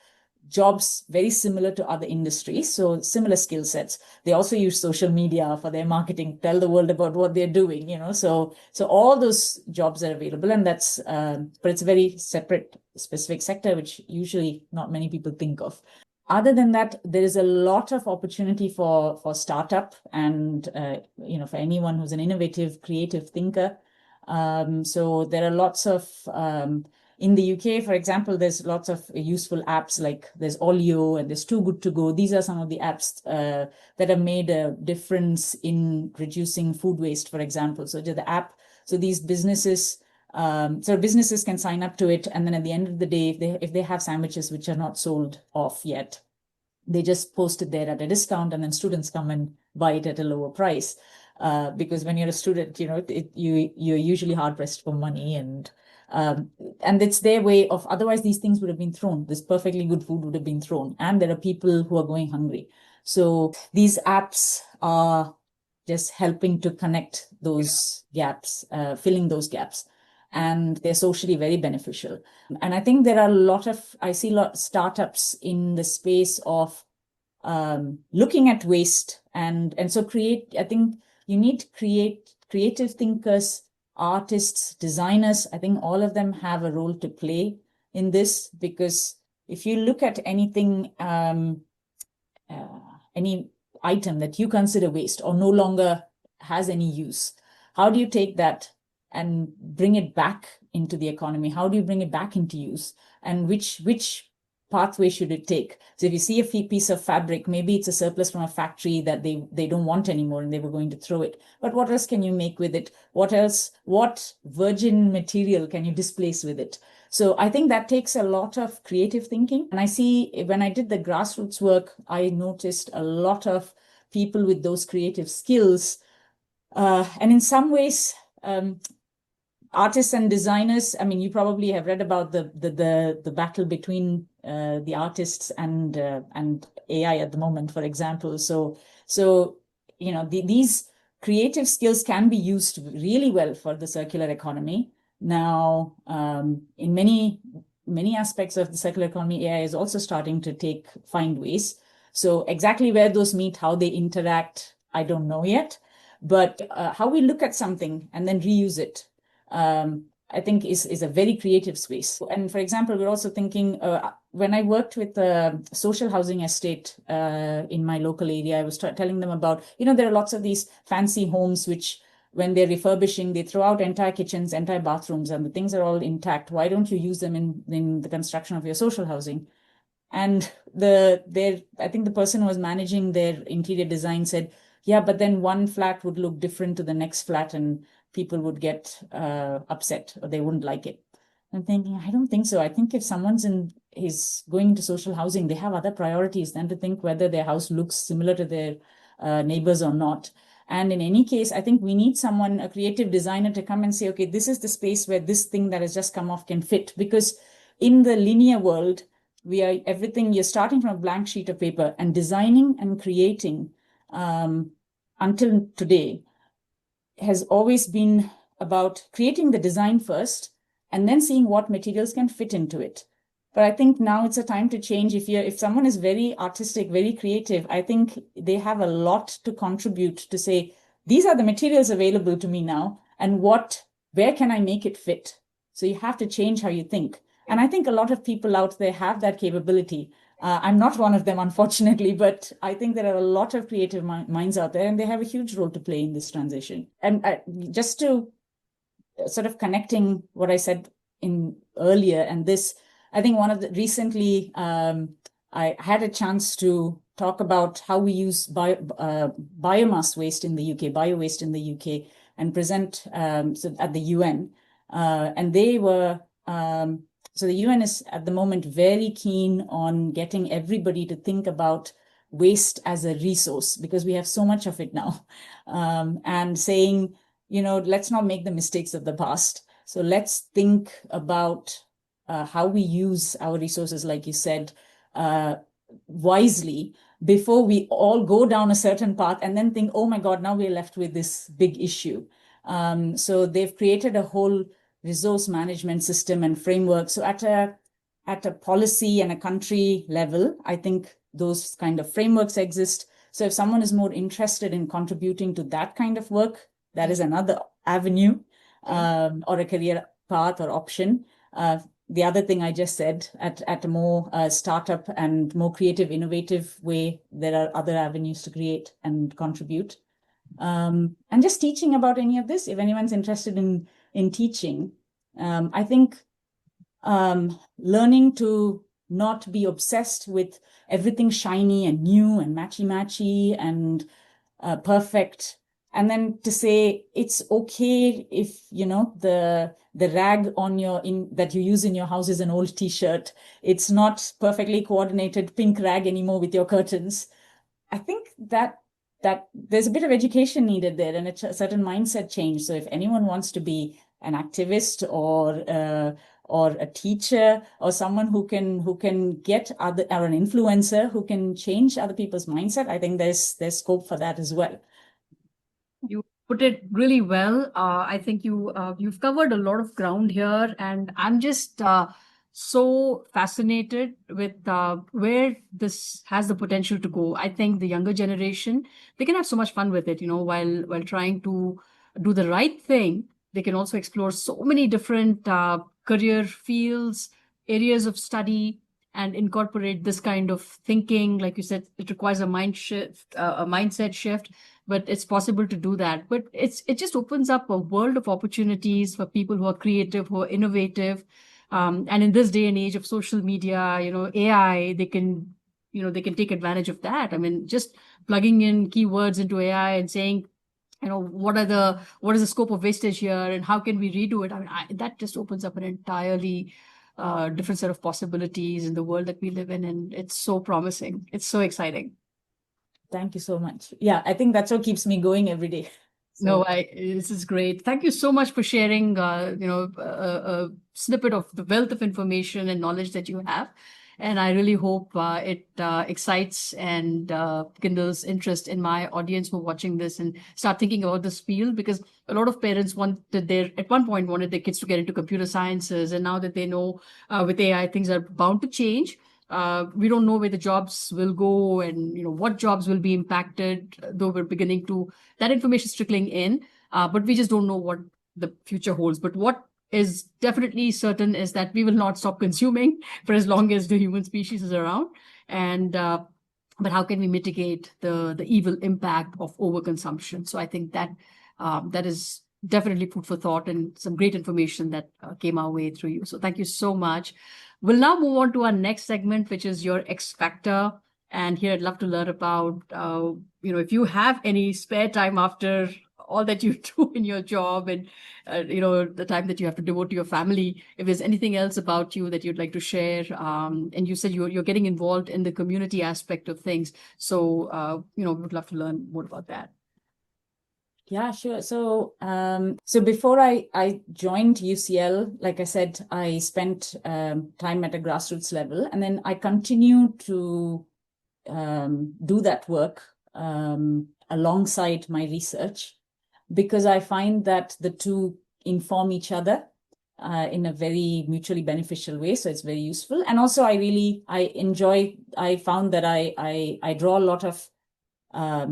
jobs very similar to other industries, so similar skill sets. They also use social media for their marketing, tell the world about what they're doing, so all those jobs are available, and but it's a very separate, specific sector, which usually not many people think of. Other than that, there is a lot of opportunity for startup and, for anyone who's an innovative, creative thinker. So there are lots of, in the UK, for example, there's lots of useful apps, like there's Olio and there's Too Good To Go. These are some of the apps that have made a difference in reducing food waste, for example. So the app, so these businesses, businesses can sign up to it, and then at the end of the day, if they have sandwiches which are not sold off yet, they just post it there at a discount, and then students come and buy it at a lower price. Because when you're a student, you're usually hard pressed for money, and it's their way of. Otherwise, these things would have been thrown. This perfectly good food would have been thrown, and there are people who are going hungry. So these apps are just helping to connect those gaps, filling those gaps. And they're socially very beneficial. And I think there are I see a lot of startups in the space of looking at waste. And so I think you need to creative thinkers, artists, designers. I think all of them have a role to play in this, because if you look at anything, any item that you consider waste or no longer has any use, how do you take that and bring it back into the economy? How do you bring it back into use? And which pathway should it take? So if you see a piece of fabric, maybe it's a surplus from a factory that they don't want anymore and they were going to throw it. But what else can you make with it? What virgin material can you displace with it? So I think that takes a lot of creative thinking. And I see when I did the grassroots work, I noticed a lot of people with those creative skills. And in some ways, artists and designers, I mean, you probably have read about the battle between the artists and AI at the moment, for example. So these creative skills can be used really well for the circular economy. Now, in many aspects of the circular economy, AI is also starting to find ways. So exactly where those meet, how they interact, I don't know yet. But how we look at something and then reuse it, I think is a very creative space. And for example, we're also thinking, when I worked with a social housing estate in my local area, I was telling them about, there are lots of these fancy homes which, when they're refurbishing, they throw out entire kitchens, entire bathrooms, and the things are all intact. Why don't you use them in the construction of your social housing? And I think the person who was managing their interior design said, yeah, but then one flat would look different to the next flat and people would get upset or they wouldn't like it. I'm thinking, I don't think so. I think if someone's is going into social housing, they have other priorities than to think whether their house looks similar to their neighbors or not. And in any case, I think we need a creative designer, to come and say, okay, this is the space where this thing that has just come off can fit. Because in the linear world, you're starting from a blank sheet of paper, and designing and creating until today has always been about creating the design first and then seeing what materials can fit into it. But I think now it's a time to change. If someone is very artistic, very creative, I think they have a lot to contribute to say, these are the materials available to me now, and where can I make it fit? So you have to change how you think. And I think a lot of people out there have that capability. I'm not one of them, unfortunately, but I think there are a lot of creative minds out there, and they have a huge role to play in this transition. And just to sort of connecting what I said earlier and this, I think recently I had a chance to talk about how we use biomass waste in the UK, bio-waste in the UK, and present at the UN. And they were so the UN is at the moment very keen on getting everybody to think about waste as a resource, because we have so much of it now, and saying, let's not make the mistakes of the past. So let's think about how we use our resources, like you said, wisely, before we all go down a certain path and then think, oh my God, now we're left with this big issue. So they've created a whole resource management system and framework. So at a policy and a country level, I think those kind of frameworks exist. So if someone is more interested in contributing to that kind of work, that is another avenue, or a career path or option. The other thing I just said, at a more startup and more creative, innovative way, there are other avenues to create and contribute. And just teaching about any of this, if anyone's interested in teaching, I think learning to not be obsessed with everything shiny and new and matchy and perfect. And then to say it's okay if, the rag on that you use in your house is an old t-shirt. It's not perfectly coordinated pink rag anymore with your curtains. I think that there's a bit of education needed there, and a certain mindset change. So if anyone wants to be an activist or a teacher or someone who can get other, or an influencer who can change other people's mindset, I think there's scope for that as well. You put it really well. I think you've covered a lot of ground here, and I'm just so fascinated with where this has the potential to go. I think the younger generation, they can have so much fun with it, while trying to do the right thing. They can also explore so many different career fields, areas of study, and incorporate this kind of thinking. Like you said, it requires a mindset shift, but it's possible to do that. But it just opens up a world of opportunities for people who are creative, who are innovative. And in this day and age of social media, AI, they can take advantage of that. I mean, just plugging in keywords into AI and saying, what is the scope of wastage here and how can we redo it? I mean, that just opens up an entirely different set of possibilities in the world that we live in. And it's so promising. It's so exciting. Thank you so much. Yeah, I think that's what keeps me going every day. So. No, this is great. Thank you so much for sharing, a snippet of the wealth of information and knowledge that you have. And I really hope it excites and kindles interest in my audience who are watching this and start thinking about this field, because a lot of parents at one point wanted their kids to get into computer sciences. And now that they know with AI, things are bound to change. We don't know where the jobs will go and what jobs will be impacted, though we're beginning to, that information is trickling in, but we just don't know what the future holds. But what is definitely certain is that we will not stop consuming for as long as the human species is around. And but how can we mitigate the evil impact of overconsumption? So I think that that is definitely food for thought and some great information that came our way through you. So thank you so much. We'll now move on to our next segment, which is your X Factor. And here I'd love to learn about, if you have any spare time after all that you do in your job and, the time that you have to devote to your family, if there's anything else about you that you'd like to share. And you said you're getting involved in the community aspect of things. So, we'd love to learn more about that. Yeah, sure. So, before I joined UCL, like I said, I spent time at a grassroots level, and then I continue to do that work alongside my research, because I find that the two inform each other in a very mutually beneficial way. So it's very useful, and also I found that I draw a lot of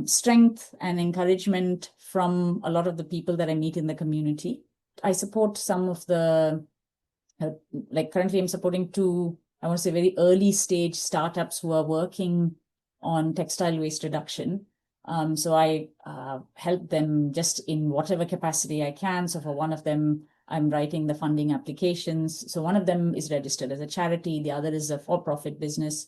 strength and encouragement from a lot of the people that I meet in the community. I support some of the, currently I'm supporting two, I want to say, very early stage startups who are working on textile waste reduction. So I help them just in whatever capacity I can. So for one of them, I'm writing the funding applications. So one of them is registered as a charity. The other is a for-profit business.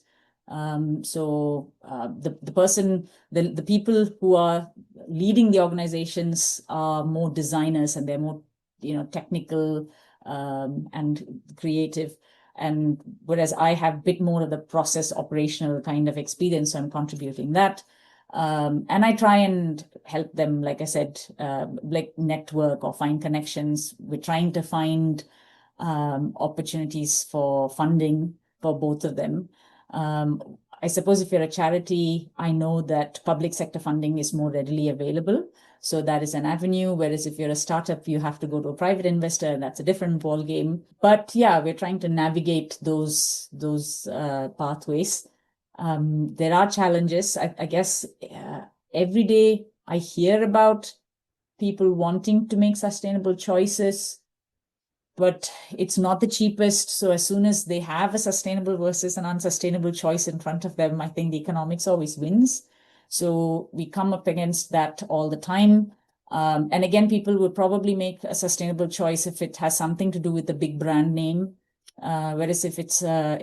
So the people who are leading the organizations are more designers, and they're more, technical and creative. And whereas I have a bit more of the process operational kind of experience, so I'm contributing that. And I try and help them, like I said, like network or find connections. We're trying to find opportunities for funding for both of them. I suppose if you're a charity, I know that public sector funding is more readily available. So that is an avenue. Whereas if you're a startup, you have to go to a private investor, and that's a different ball game. But yeah, we're trying to navigate those pathways. There are challenges. I guess every day I hear about people wanting to make sustainable choices, but it's not the cheapest. So as soon as they have a sustainable versus an unsustainable choice in front of them, I think the economics always wins. So we come up against that all the time. And again, people would probably make a sustainable choice if it has something to do with the big brand name. Whereas if it's a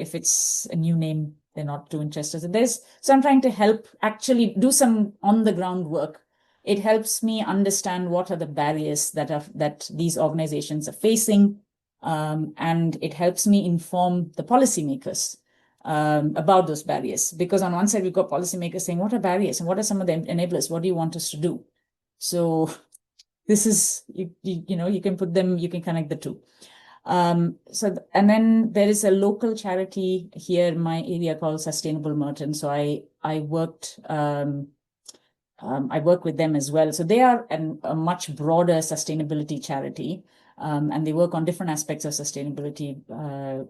new name, they're not too interested in this. So I'm trying to help actually do some on the ground work. It helps me understand what are the barriers that these organizations are facing. And it helps me inform the policymakers about those barriers. Because on one side, we've got policymakers saying, what are barriers and what are some of the enablers? What do you want us to do? So this is, you can put them, you can connect the two. And then there is a local charity here in my area called Sustainable Merton. So I work with them as well. So they are a much broader sustainability charity. And they work on different aspects of sustainability,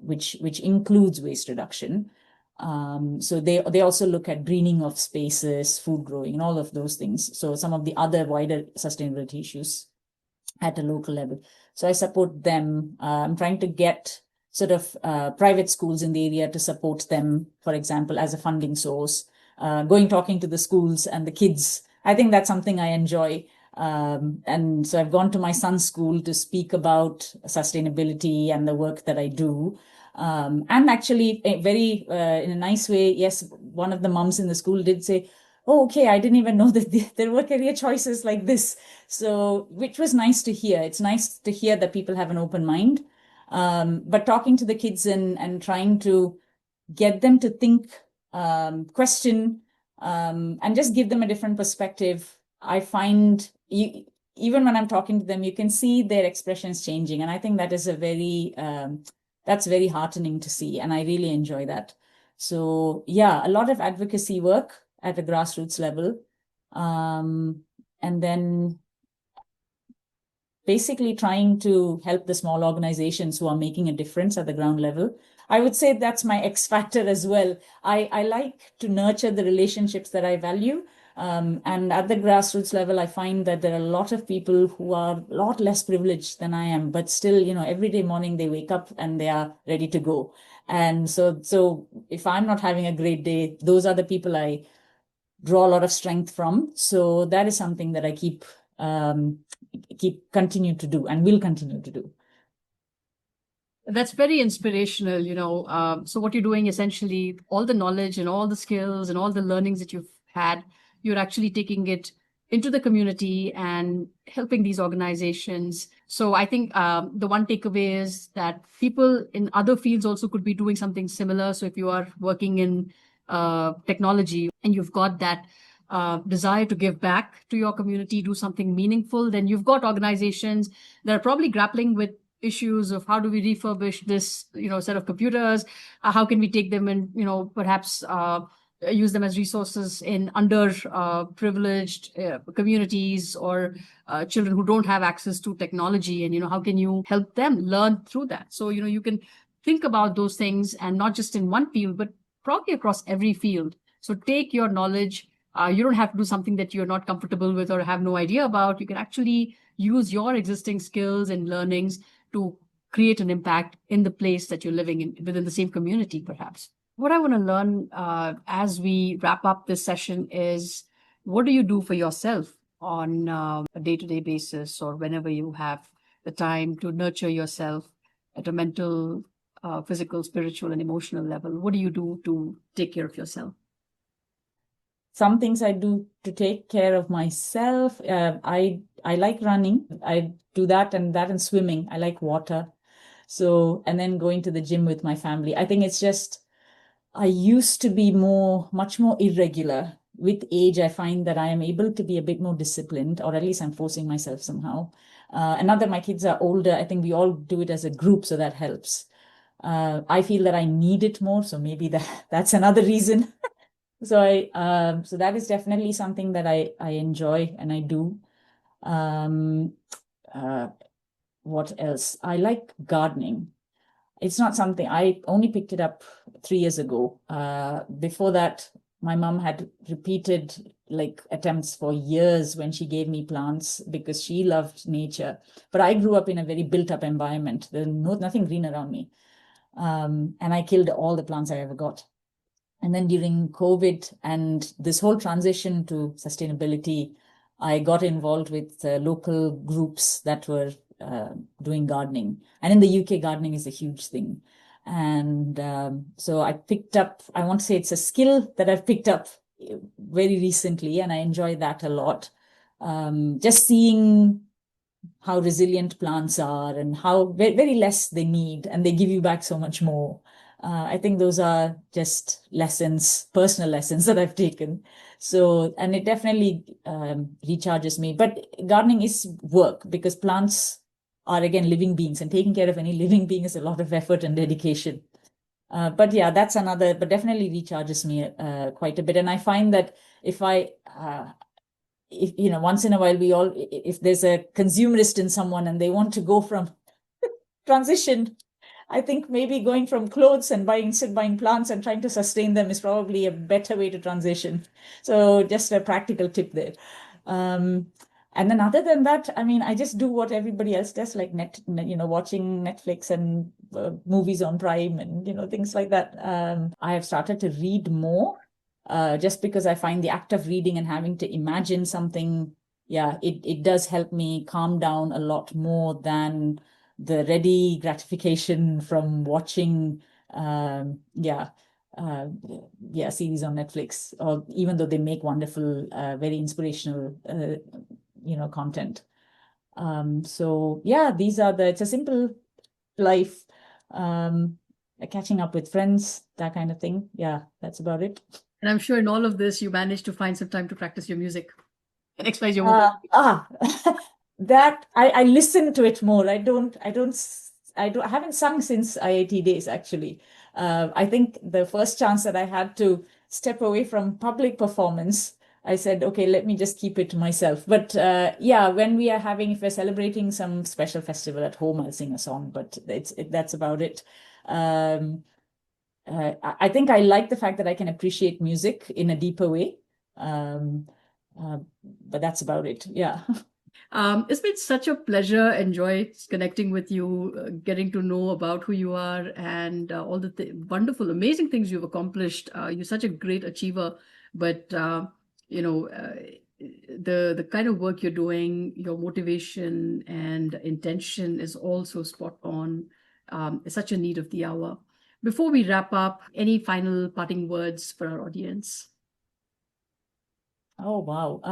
which includes waste reduction. So they also look at greening of spaces, food growing, and all of those things. So some of the other wider sustainability issues at a local level. So I support them. I'm trying to get sort of private schools in the area to support them, for example, as a funding source. Talking to the schools and the kids. I think that's something I enjoy. And so I've gone to my son's school to speak about sustainability and the work that I do. And actually, in a nice way, yes, one of the moms in the school did say, oh, okay, I didn't even know that there were career choices like this. So, which was nice to hear. It's nice to hear that people have an open mind. But talking to the kids and trying to get them to think, question, and just give them a different perspective. I find even when I'm talking to them, you can see their expressions changing. And I think that is that's very heartening to see. And I really enjoy that. So yeah, a lot of advocacy work at a grassroots level. And then basically trying to help the small organizations who are making a difference at the ground level. I would say that's my X factor as well. I like to nurture the relationships that I value. And at the grassroots level, I find that there are a lot of people who are a lot less privileged than I am, but still, every day morning they wake up and they are ready to go. And so if I'm not having a great day, those are the people I draw a lot of strength from. So that is something that I keep continue to do and will continue to do. That's very inspirational, so what you're doing, essentially, all the knowledge and all the skills and all the learnings that you've had, you're actually taking it into the community and helping these organizations. So I think the one takeaway is that people in other fields also could be doing something similar. So if you are working in technology and you've got that desire to give back to your community, do something meaningful, then you've got organizations that are probably grappling with issues of how do we refurbish this, set of computers? How can we take them and, perhaps use them as resources in underprivileged communities or children who don't have access to technology? And, how can you help them learn through that? So, you can think about those things, and not just in one field, but probably across every field. So take your knowledge. You don't have to do something that you're not comfortable with or have no idea about. You can actually use your existing skills and learnings to create an impact in the place that you're living in, within the same community, perhaps. What I want to learn as we wrap up this session is, what do you do for yourself on a day-to-day basis, or whenever you have the time to nurture yourself at a mental, physical, spiritual, and emotional level? What do you do to take care of yourself? Some things I do to take care of myself. I like running. I do that and swimming. I like water. So, and then going to the gym with my family. I think it's just, I used to be much more irregular. With age, I find that I am able to be a bit more disciplined, or at least I'm forcing myself somehow. And now that my kids are older, I think we all do it as a group, so that helps. I feel that I need it more, so maybe that's another reason. So that is definitely something that I enjoy and I do. Um, uh, what else? I like gardening. It's not something I only picked it up 3 years ago. Before that, my mom had repeated like attempts for years when she gave me plants because she loved nature. But I grew up in a very built-up environment. There's nothing green around me. And I killed all the plants I ever got. And then during COVID and this whole transition to sustainability, I got involved with local groups that were doing gardening. And in the UK, gardening is a huge thing. And so I picked up, I want to say it's a skill that I've picked up very recently, and I enjoy that a lot. Just seeing how resilient plants are and how very, very less they need, and they give you back so much more. I think those are just lessons, personal lessons that I've taken. So, and it definitely recharges me. But gardening is work because plants are, again, living beings, and taking care of any living being is a lot of effort and dedication. But yeah, that's another, but definitely recharges me quite a bit. And I find that if once in a while if there's a consumerist in someone and they want to go from transition, I think maybe going from clothes and instead buying plants and trying to sustain them is probably a better way to transition. So just a practical tip there. And then other than that, I mean, I just do what everybody else does, like watching Netflix and movies on Prime and, things like that. I have started to read more just because I find the act of reading and having to imagine something, it does help me calm down a lot more than the ready gratification from watching, series on Netflix, or even though they make wonderful, very inspirational, content. So yeah, it's a simple life, catching up with friends, that kind of thing. Yeah, that's about it. And I'm sure in all of this, you managed to find some time to practice your music and express your vocal. That I listen to it more. I haven't sung since IIT days, actually. I think the first chance that I had to step away from public performance, I said, okay, let me just keep it to myself. But when if we're celebrating some special festival at home, I'll sing a song, but that's about it. I think I like the fact that I can appreciate music in a deeper way. But that's about it. Yeah. It's been such a pleasure, enjoy connecting with you, getting to know about who you are and all the wonderful, amazing things you've accomplished. You're such a great achiever, but the kind of work you're doing, your motivation and intention is also spot on. It's such a need of the hour. Before we wrap up, any final parting words for our audience? Oh, wow.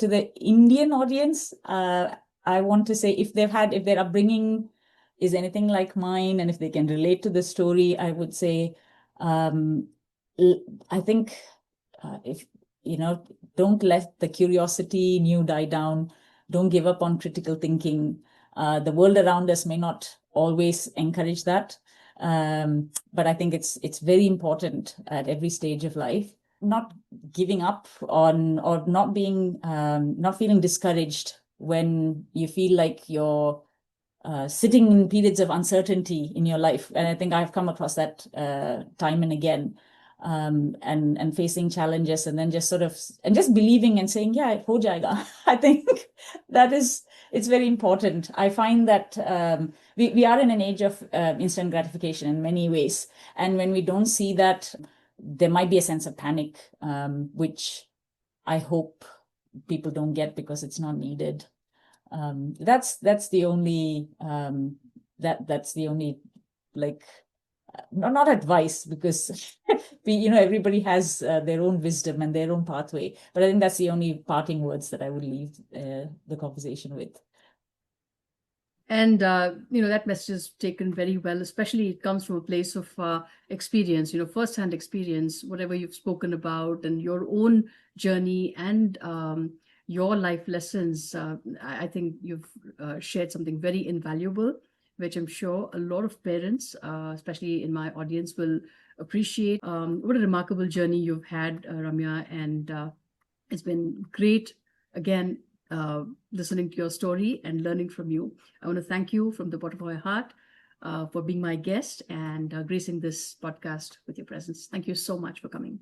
To the Indian audience, I want to say if their upbringing is anything like mine, and if they can relate to the story, I would say, I think if, don't let the curiosity in you die down. Don't give up on critical thinking. The world around us may not always encourage that. But I think it's very important at every stage of life. Not giving up on, or not feeling discouraged when you feel like you're sitting in periods of uncertainty in your life. And I think I've come across that time and again, and facing challenges, and then just believing and saying, yeah, ho jayega. I think it's very important. I find that we are in an age of instant gratification in many ways. And when we don't see that, there might be a sense of panic, which I hope people don't get because it's not needed. That's the only like, not advice, because everybody has their own wisdom and their own pathway. But I think that's the only parting words that I would leave the conversation with. And, that message is taken very well, especially it comes from a place of experience, firsthand experience, whatever you've spoken about and your own journey and your life lessons. I think you've shared something very invaluable, which I'm sure a lot of parents, especially in my audience, will appreciate. What a remarkable journey you've had, Ramya, and it's been great, again, listening to your story and learning from you. I want to thank you from the bottom of my heart for being my guest and gracing this podcast with your presence. Thank you so much for coming.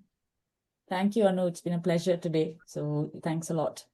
Thank you, Anu. It's been a pleasure today. So thanks a lot.